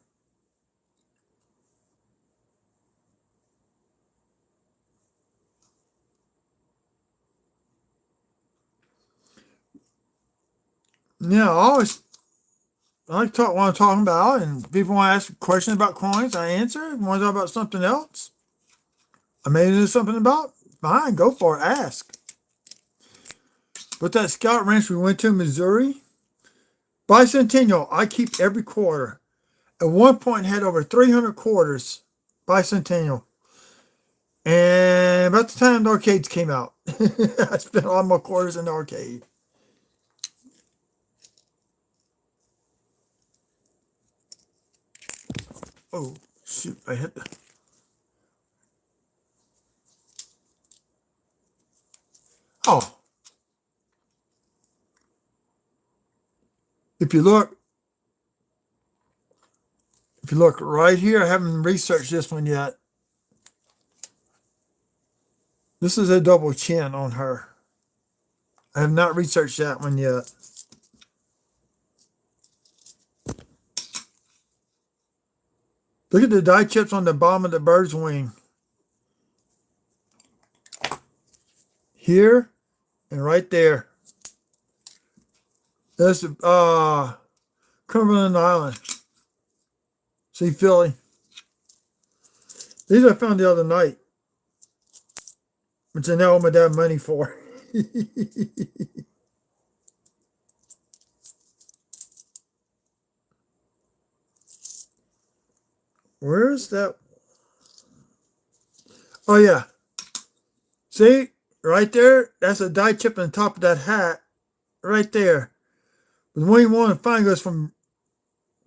Yeah, I like to talk what I'm talking about, and people want to ask questions about coins, I answer. If you want to talk about something else, I may do something about. Fine, go for it. Ask. But that scout ranch we went to in Missouri, bicentennial, I keep every quarter. At one point, had over 300 quarters bicentennial. And about the time the arcades came out, I spent all my quarters in the arcade. Oh, shoot, I hit the. Oh, if you look, if you look right here, I haven't researched this one yet. This is a double chin on her. I have not researched that one yet. Look at the die chips on the bottom of the bird's wing. Here and right there. That's Cumberland Island. See, Philly. These I found the other night, which I now owe my dad money for. Where's that? Oh, yeah. See, right there, that's a die chip on the top of that hat. Right there. But the one you want to find goes from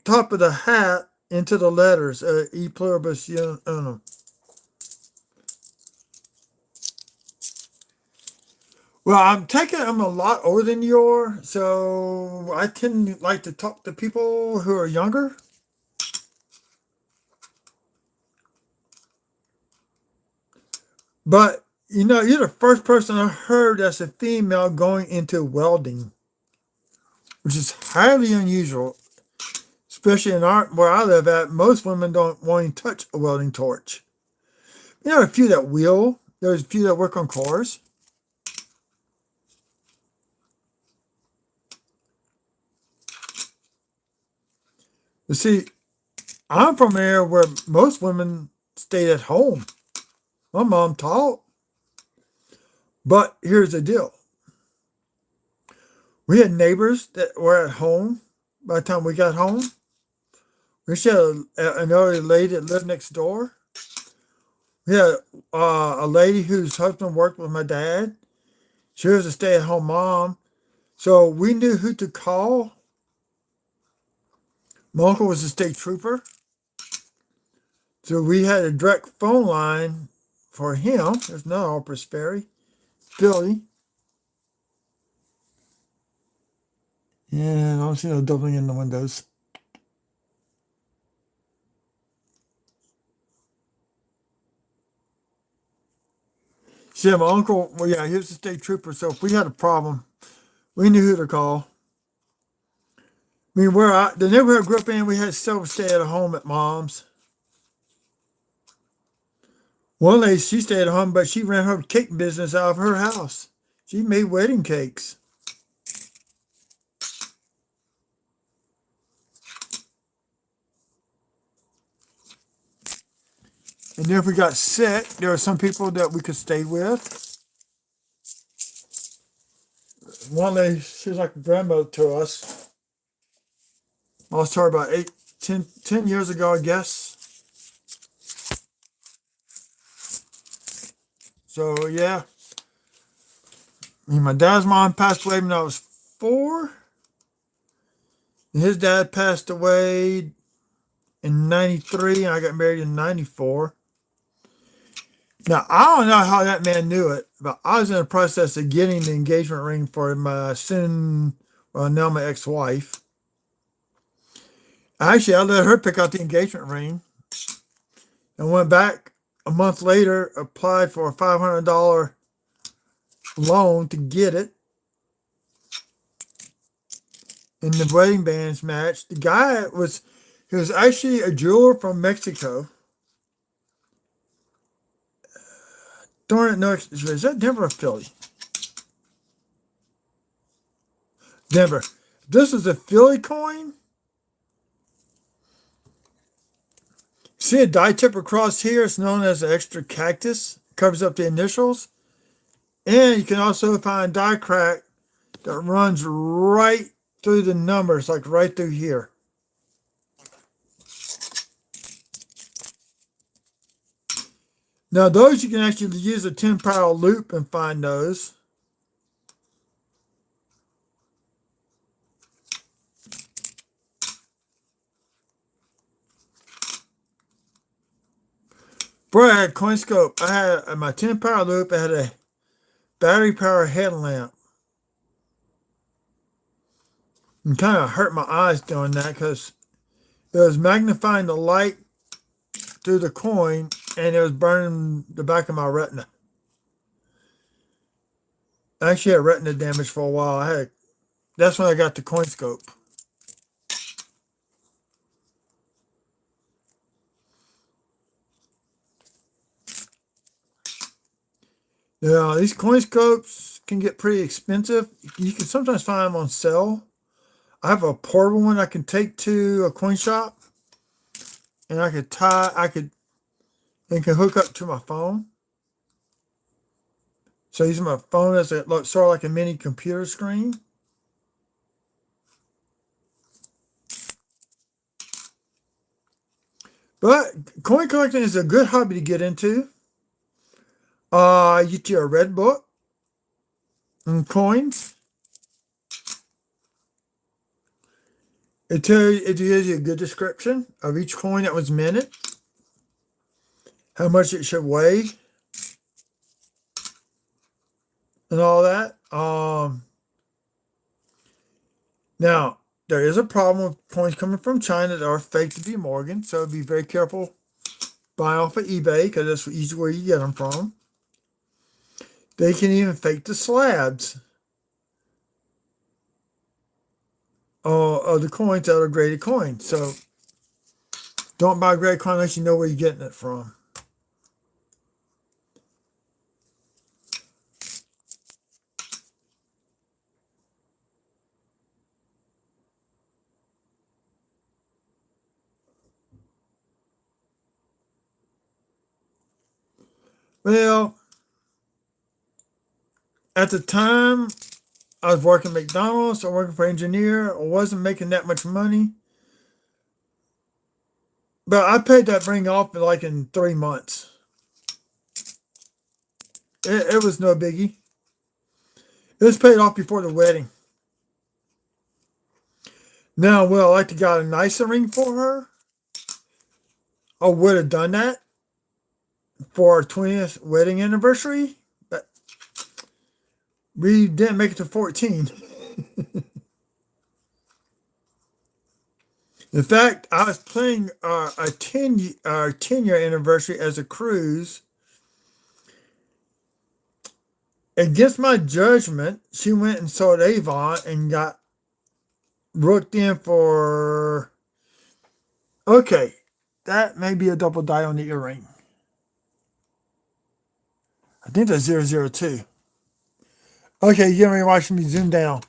top of the hat into the letters. E pluribus unum. Well, I'm a lot older than you are, so I tend to like to talk to people who are younger. But, you're the first person I heard that's a female going into welding, which is highly unusual, especially in where I live at. Most women don't want to touch a welding torch. There are a few that will. There's a few that work on cars. You see, I'm from an area where most women stayed at home. My mom taught. But here's the deal. We had neighbors that were at home by the time we got home. We had an elderly lady that lived next door. We had a lady whose husband worked with my dad. She was a stay-at-home mom. So we knew who to call. My uncle was a state trooper. So we had a direct phone line for him. There's no Harper's Ferry. Philly. Yeah, I don't see no doubling in the windows. See, my uncle, well, yeah, he was a state trooper. So if we had a problem, we knew who to call. I mean, the neighborhood I grew up in, we had several stay-at-home at mom's. One lady, she stayed at home, but she ran her cake business out of her house. She made wedding cakes. And then if we got sick, there were some people that we could stay with. One lady, she was like a grandmother to us. I lost her about 10 years ago, I guess. So, yeah. I mean, my dad's mom passed away when I was 4. And his dad passed away in 93, and I got married in 94. Now, I don't know how that man knew it, but I was in the process of getting the engagement ring for my now my ex-wife. Actually, I let her pick out the engagement ring and went back a month later, applied for a $500 loan to get it. And the wedding bands matched. The guy he was actually a jeweler from Mexico. Darn it, no, is that Denver or Philly? Denver. This is a Philly coin. See a die tip across here? It's known as an extra cactus. Covers up the initials. And you can also find die crack that runs right through the numbers, like right through here. Now those you can actually use a 10-power loop and find those. Before I had CoinScope, I had my 10-power loop, I had a battery power headlamp. And kind of hurt my eyes doing that because it was magnifying the light through the coin and it was burning the back of my retina. I actually had retina damage for a while. That's when I got the CoinScope. Yeah, these CoinScopes can get pretty expensive. You can sometimes find them on sale. I have a portable one I can take to a coin shop, and it can hook up to my phone. So using my phone as sort of like a mini computer screen. But coin collecting is a good hobby to get into. You get your red book and coins. It gives you a good description of each coin that was minted, how much it should weigh, and all that. Now, there is a problem with coins coming from China that are fake to be Morgan, so be very careful buying off of eBay because that's usually where you get them from. They can even fake the slabs of the coins that are graded coins. So don't buy a graded coin unless you know where you're getting it from. Well, at the time, I was working at McDonald's or working for an engineer. I wasn't making that much money. But I paid that ring off in 3 months. It was no biggie. It was paid off before the wedding. Now, would I like to got a nicer ring for her? I would have done that for our 20th wedding anniversary. But we didn't make it to 14. In fact, I was planning our 10-year anniversary as a cruise. Against my judgment, she went and sold Avon and got rooked in for, okay, that may be a double die on the earring. I think that's 002. Okay, you're going to watch me zoom down.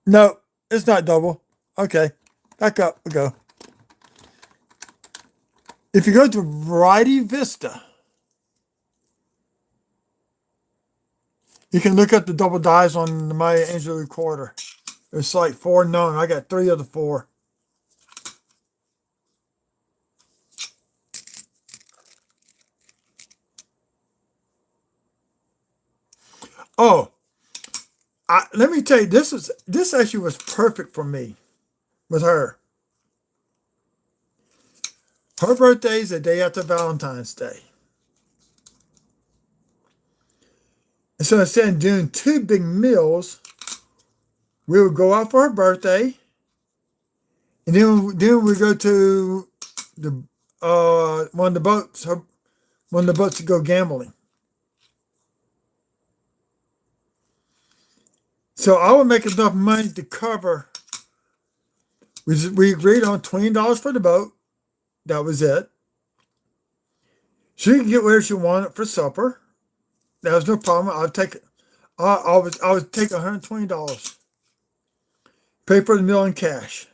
No, it's not double. Okay, back up we go. If you go to Variety Vista, you can look up the double dies on the Maya Angelou quarter. It's like 4 known. I got 3 of the 4. Oh, let me tell you, this actually was perfect for me with her. Her birthday is the day after Valentine's Day. And so instead of doing 2 big meals, we would go out for her birthday, and then we go to the one of the boats to go gambling. So I would make enough money to cover. We agreed on $20 for the boat. That was it. She could get whatever she wanted for supper. That was no problem. I would take $120. Pay for the meal in cash.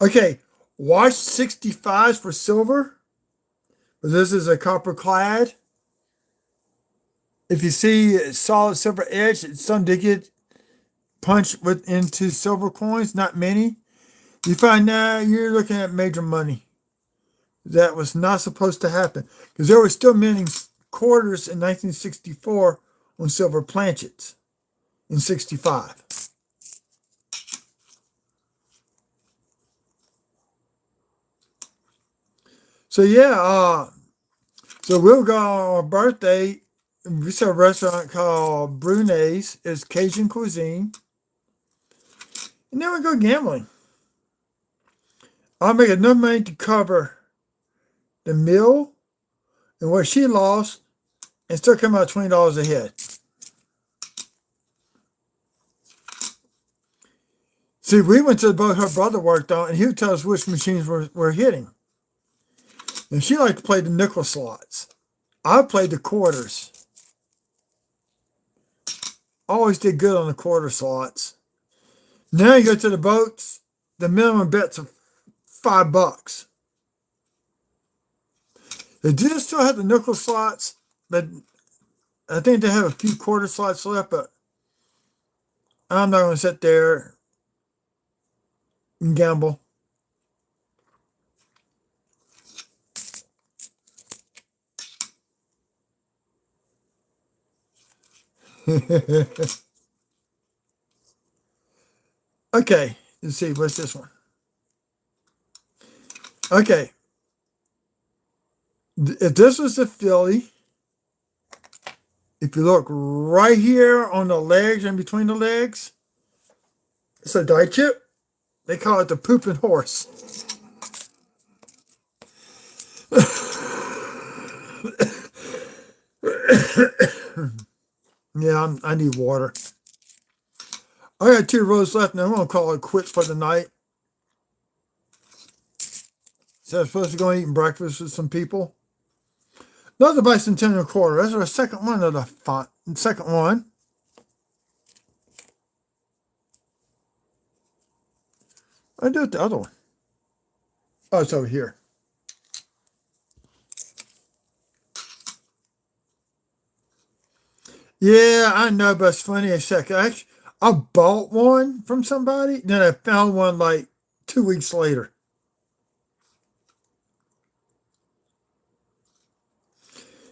Okay, watch 65s for silver. But this is a copper clad. If you see a solid silver edge, some did get punched into silver coins, not many. You find that you're looking at major money. That was not supposed to happen because there were still minting quarters in 1964 on silver planchets in 65. So yeah, so we'll go on our birthday. We saw a restaurant called Brunei's. It's Cajun cuisine. And then we go gambling. I'll make enough money to cover the meal and what she lost and still come out $20 a head. See, we went to the boat her brother worked on, and he would tell us which machines were hitting. And she liked to play the nickel slots. I played the quarters. Always did good on the quarter slots. Now you go to the boats, the minimum bet's $5. They do still have the nickel slots, but I think they have a few quarter slots left, but I'm not going to sit there and gamble. Okay, let's see, what's this one? Okay. If this was a Philly, if you look right here on the legs and between the legs, it's a die chip. They call it the pooping horse. Yeah, I need water. I got 2 rows left, and I'm going to call it quits for the night. So I'm supposed to go eating breakfast with some people. Another bicentennial quarter. That's our second one of the second one. I do it the other one. Oh, it's over here. Yeah, I know, but it's funny a second. I bought one from somebody, then I found one like 2 weeks later.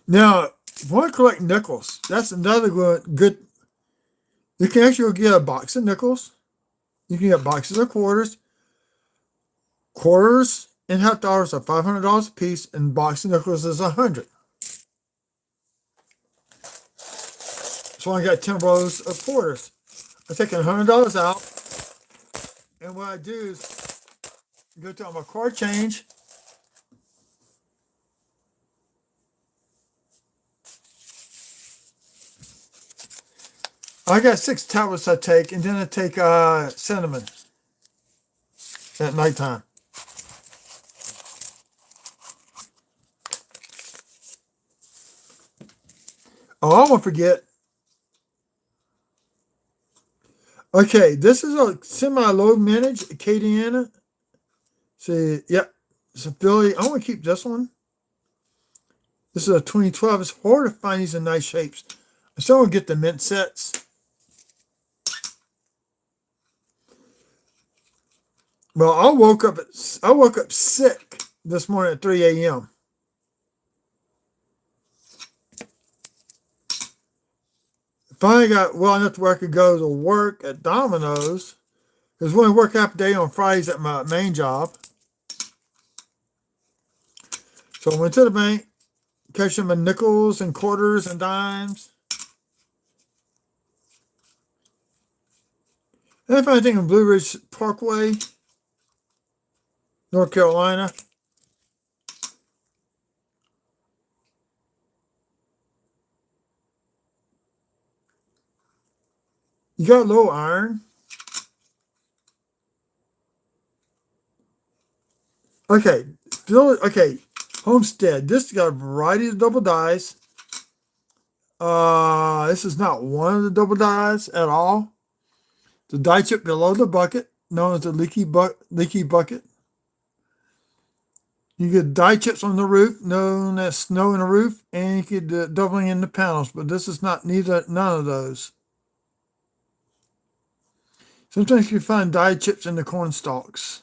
Now, if you want to collect nickels, that's another good. You can actually get a box of nickels. You can get boxes of quarters. Quarters and half dollars are $500 a piece, and box of nickels is $100. So I got 10 rows of quarters. I take $100 out, and what I do is go to my card change. I got 6 tablets I take, and then I take cinnamon at nighttime. Oh, I won't forget. Okay, this is a semi-low mintage, Acadiana. See, yep, it's a Philly. I want to keep this one. This is a 2012. It's hard to find these in nice shapes. I still want to get the mint sets. Well, I woke up sick this morning at 3 a.m. Finally got well enough to where I could go to work at Domino's. Because we only work half a day on Fridays at my main job. So I went to the bank, cashed in my nickels and quarters and dimes. And I found anything in Blue Ridge Parkway, North Carolina. You got low iron. Okay, okay. Homestead. This got a variety of double dies. This is not one of the double dies at all. The die chip below the bucket, known as the leaky bucket. You get die chips on the roof, known as snow in the roof, and you get doubling in the panels. But this is none of those. Sometimes you find die chips in the corn stalks.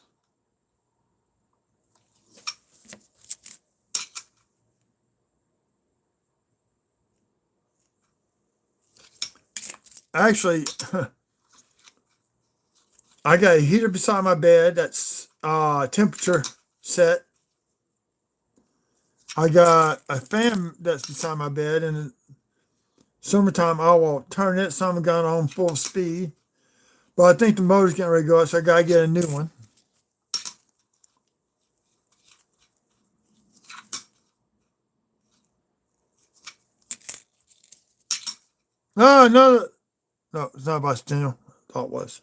Actually, I got a heater beside my bed that's temperature set. I got a fan that's beside my bed, and in summertime I will turn it. Some got on full speed, but I think the motor's getting ready to go out, so I gotta get a new one. No, it's not by steel. I thought it was.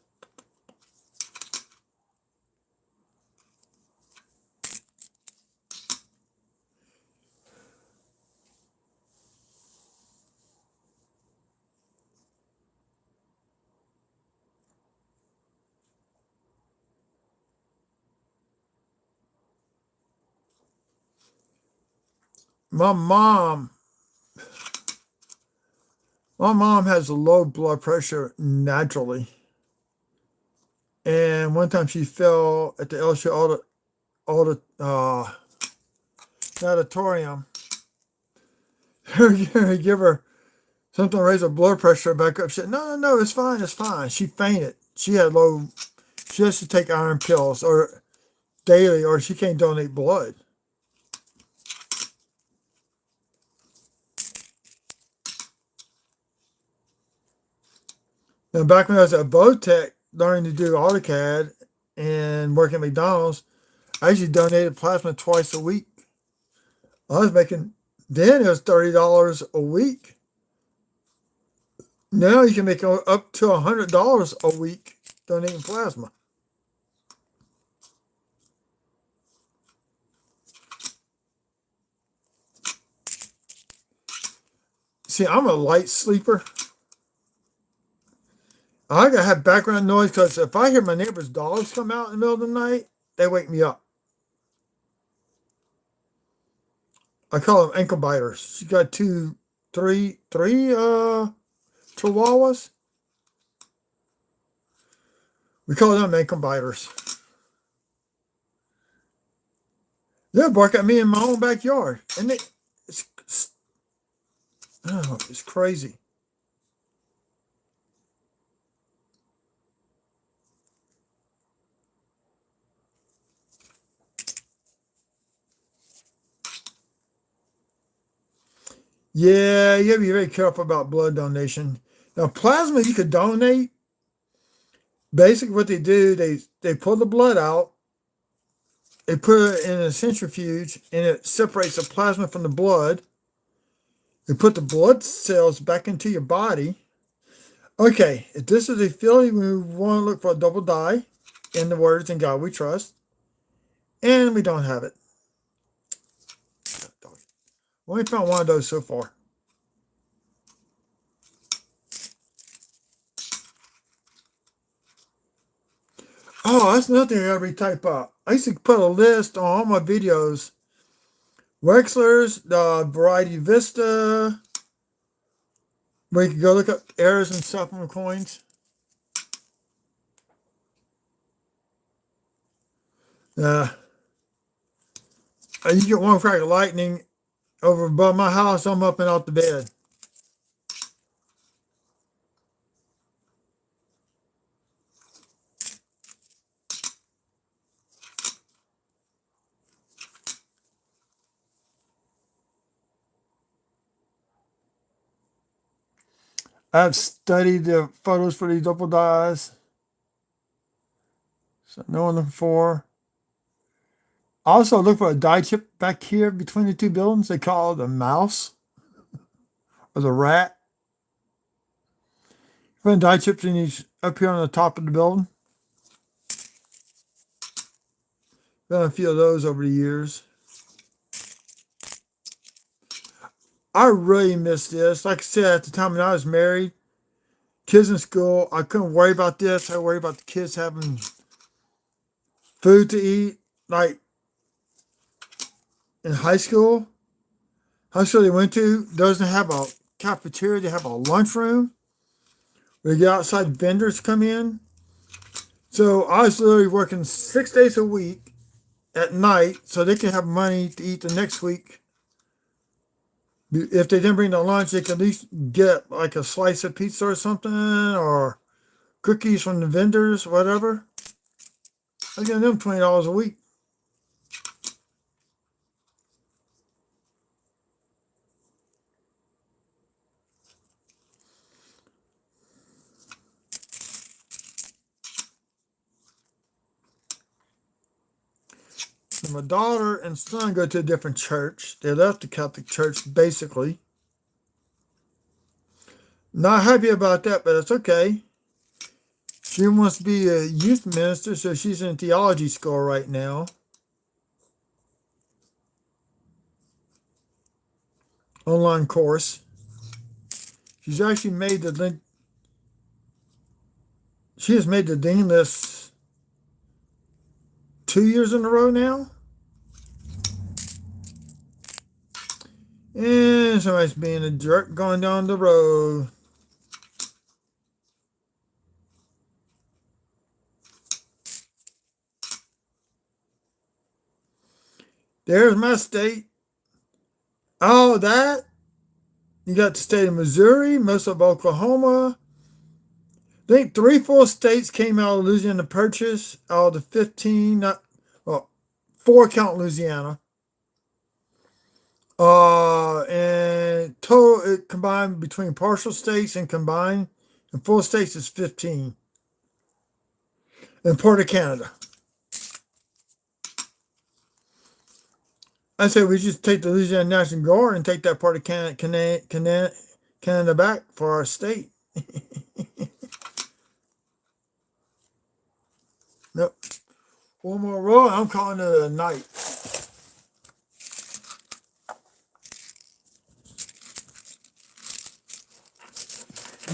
My mom has a low blood pressure naturally. And one time she fell at the LSU auditorium. Give her something to raise her blood pressure back up. She said, no, it's fine. She fainted. She has to take iron pills or daily, or she can't donate blood. Now, back when I was at Votech learning to do AutoCAD and working at McDonald's, I usually donated plasma twice a week. I was making, then it was $30 a week. Now you can make up to $100 a week donating plasma. See, I'm a light sleeper. I gotta have background noise because if I hear my neighbor's dogs come out in the middle of the night, they wake me up. I call them ankle biters. She got three chihuahuas. We call them ankle biters. They'll bark at me in my own backyard, and it's crazy. Yeah, you gotta be very careful about blood donation. Now, plasma you could donate. Basically, what they do, they pull the blood out, they put it in a centrifuge, and it separates the plasma from the blood. They put the blood cells back into your body. Okay, if this is a feeling, we want to look for a double die in the words "In God We Trust," and we don't have it. We only found one of those so far. Oh, that's another thing I gotta retype up. I used to put a list on all my videos. Wexler's, the Variety Vista, where you can go look up errors and supplement coins. You get one crack of lightning over above my house, I'm up and out the bed. I've studied the photos for these double dies. So no one looking for. I also look for a die chip back here between the two buildings. They call it the mouse or the rat. Find die chips in these up here on the top of the building. Found a few of those over the years. I really miss this. Like I said, at the time when I was married, kids in school, I couldn't worry about this. I worry about the kids having food to eat. Like in high school they went to doesn't have a cafeteria. They have a lunchroom where you get outside vendors come in. So I was literally working 6 days a week at night so they can have money to eat the next week. If they didn't bring their lunch, they could at least get like a slice of pizza or something or cookies from the vendors, whatever. I get them $20 a week. And my daughter and son go to a different church. They left the Catholic Church basically. Not happy about that, but it's okay. She wants to be a youth minister, so she's in theology school right now. Online course. She's actually made the she has made the dean list 2 years in a row now. And somebody's being a jerk going down the road. There's my state. All that. You got the state of Missouri, most of Oklahoma. I think 3 full states came out of Louisiana Purchase out of the 15, not, well, 4 count Louisiana. And total it combined between partial states and combined and full states is 15. And part of Canada. I say we just take the Louisiana National Guard and take that part of Canada back for our state. Nope. One more roll. I'm calling it a night.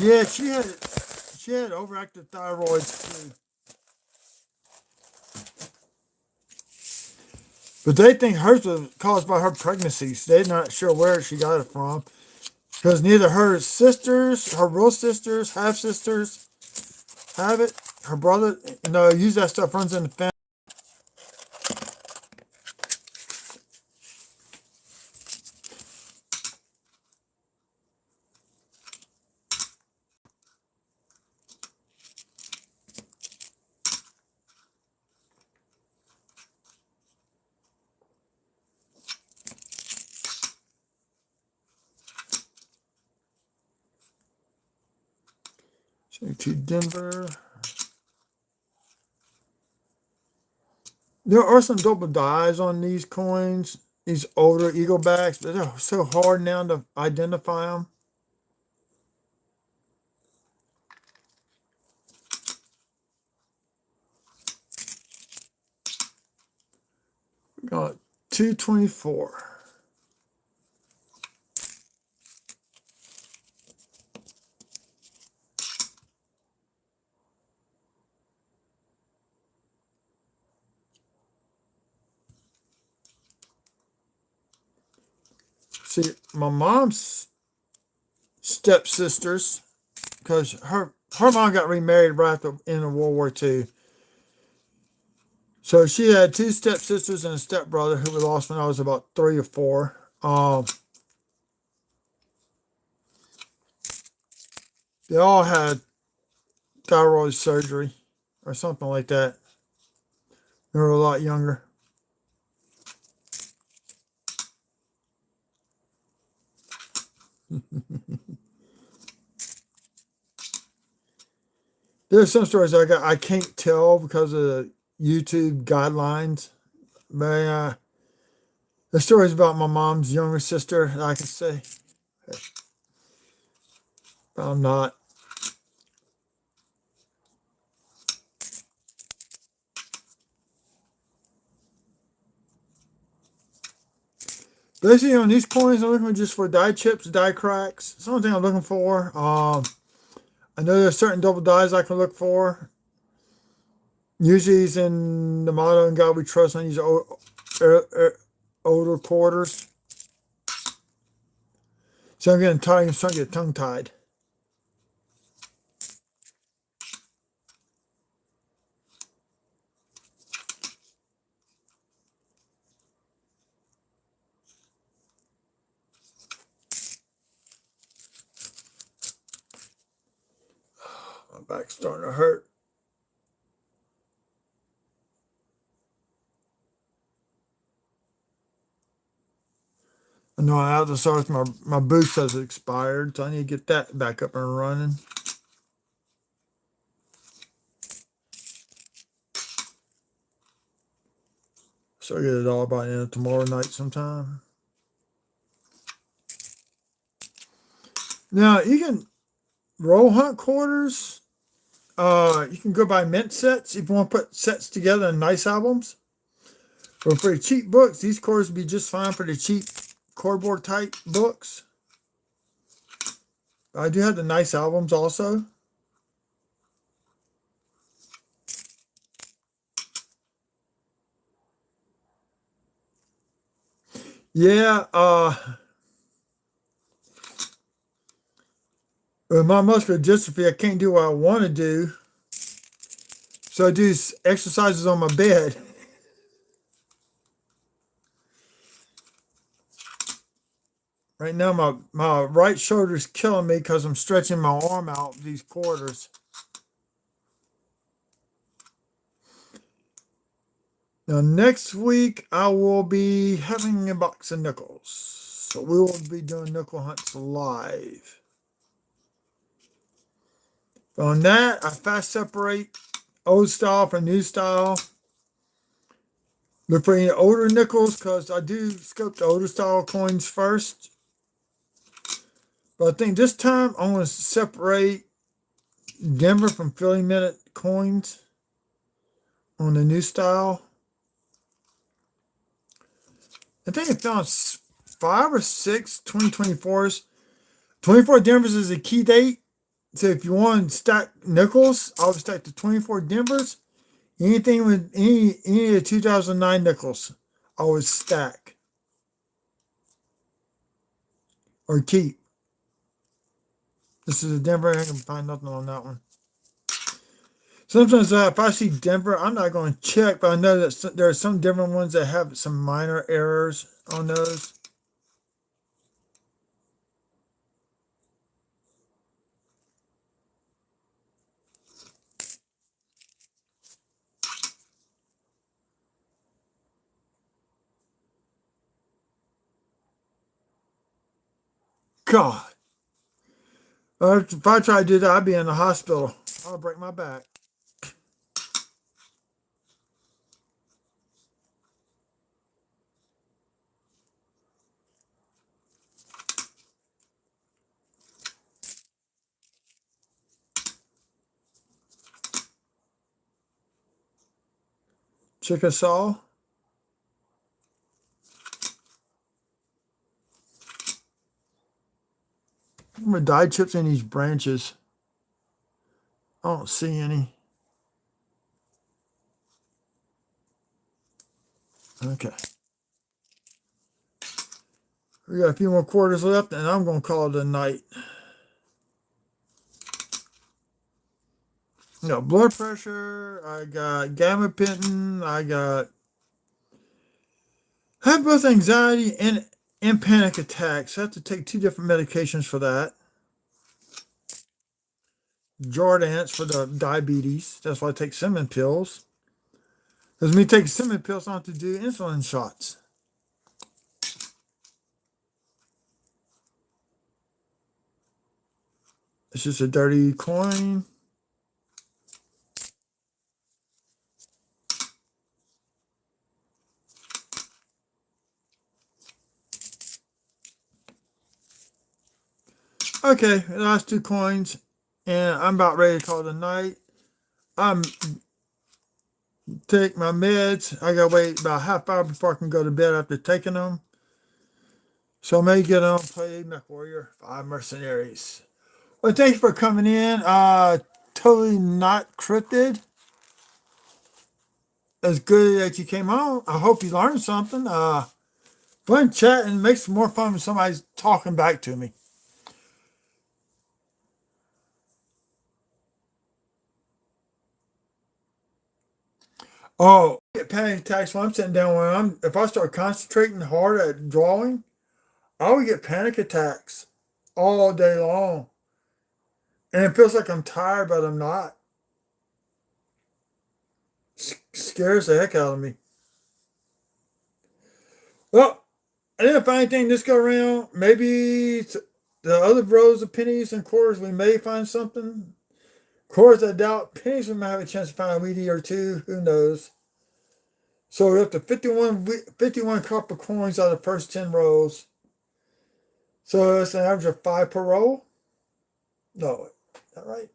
Yeah, she had overactive thyroids too. But they think hers was caused by her pregnancies. They're not sure where she got it from. Because neither her sisters, her real sisters, half sisters, have it. Her brother, use that stuff runs in the family. To Denver. There are some double dyes on these coins, these older Eaglebacks, but they're so hard now to identify them. We got 224. See, my mom's stepsisters, because her mom got remarried right after in World War II. So she had 2 stepsisters and a stepbrother who were lost when I was about 3 or 4. They all had thyroid surgery or something like that. They were a lot younger. There's some stories I can't tell because of the YouTube guidelines. But the stories about my mom's younger sister I can say. But I'm not. Basically, on these coins, I'm looking just for die chips, die cracks. It's the only thing I'm looking for. I know there's certain double dies I can look for. Usually, it's in the motto "In God We Trust" on these older quarters. So I'm getting tired. I'm starting to get tongue tied. My back's starting to hurt. I know I have to start. My boost has expired, so I need to get that back up and running. So I get it all by the end of tomorrow night sometime. Now you can roll hunt quarters. You can go buy mint sets if you want to put sets together in nice albums. But for the cheap books, these quarters would be just fine for the cheap cardboard type books. I do have the nice albums also. Yeah, with my muscular dystrophy, I can't do what I want to do. So I do exercises on my bed. Right now, my right shoulder is killing me because I'm stretching my arm out these quarters. Now, next week, I will be having a box of nickels. So we will be doing nickel hunts live. On that, I fast separate old style from new style. Look for any older nickels because I do scope the older style coins first. But I think this time I'm going to separate Denver from Philly Minute coins on the new style. I think I found 5 or 6 2024s. 24 Denvers is a key date. So if you want to stack nickels, I would stack the 24 Denvers. Anything with any of the 2009 nickels, I would stack or keep. This is a Denver. I can find nothing on that one. Sometimes if I see Denver, I'm not going to check, but I know that there are some different ones that have some minor errors on those. God. If I try to do that, I'd be in the hospital. I'll break my back. Chickasaw. I'm gonna die chips in these branches. I don't see any. Okay. We got a few more quarters left, and I'm going to call it a night. You know, blood pressure. I got gabapentin. I have both anxiety and panic attacks. I have to take 2 different medications for that. Jordance for the diabetes. That's why I take cinnamon pills. Because me taking cinnamon pills, I don't have to do insulin shots. It's just a dirty coin. Okay, last 2 coins. And I'm about ready to call it a night. I'm take my meds. I gotta wait about a half hour before I can go to bed after taking them. So I may get on play MechWarrior 5 Mercenaries. Well, thank you for coming in. Totally not cryptid. As good that you came on. I hope you learned something. Fun chat and makes it more fun when somebody's talking back to me. Oh, I get panic attacks when I'm sitting down. If I start concentrating hard at drawing, I would get panic attacks all day long. And it feels like I'm tired, but I'm not. Scares the heck out of me. Well, I didn't find anything this go around. Maybe the other rows of pennies and quarters, we may find something. Quarters, I doubt. Pennies, we might have a chance to find a weedy or two. Who knows? So we're up to 51 copper coins out of the first 10 rolls. So it's an average of 5 per roll. No, not right.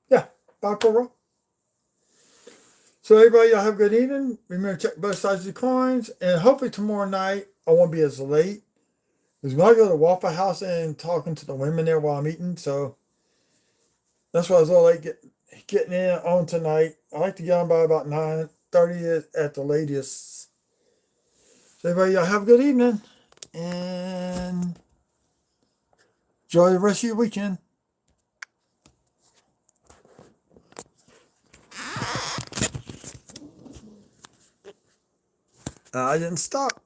Yeah, 5 per roll. So everybody, y'all have a good evening. Remember to check both sides of the coins. And hopefully tomorrow night, I won't be as late. Because when I go to Waffle House and talking to the women there while I'm eating. So that's why I was a little late getting in on tonight. I like to get on by about 9:30 at the latest. So everybody, y'all have a good evening. And enjoy the rest of your weekend. I didn't stop.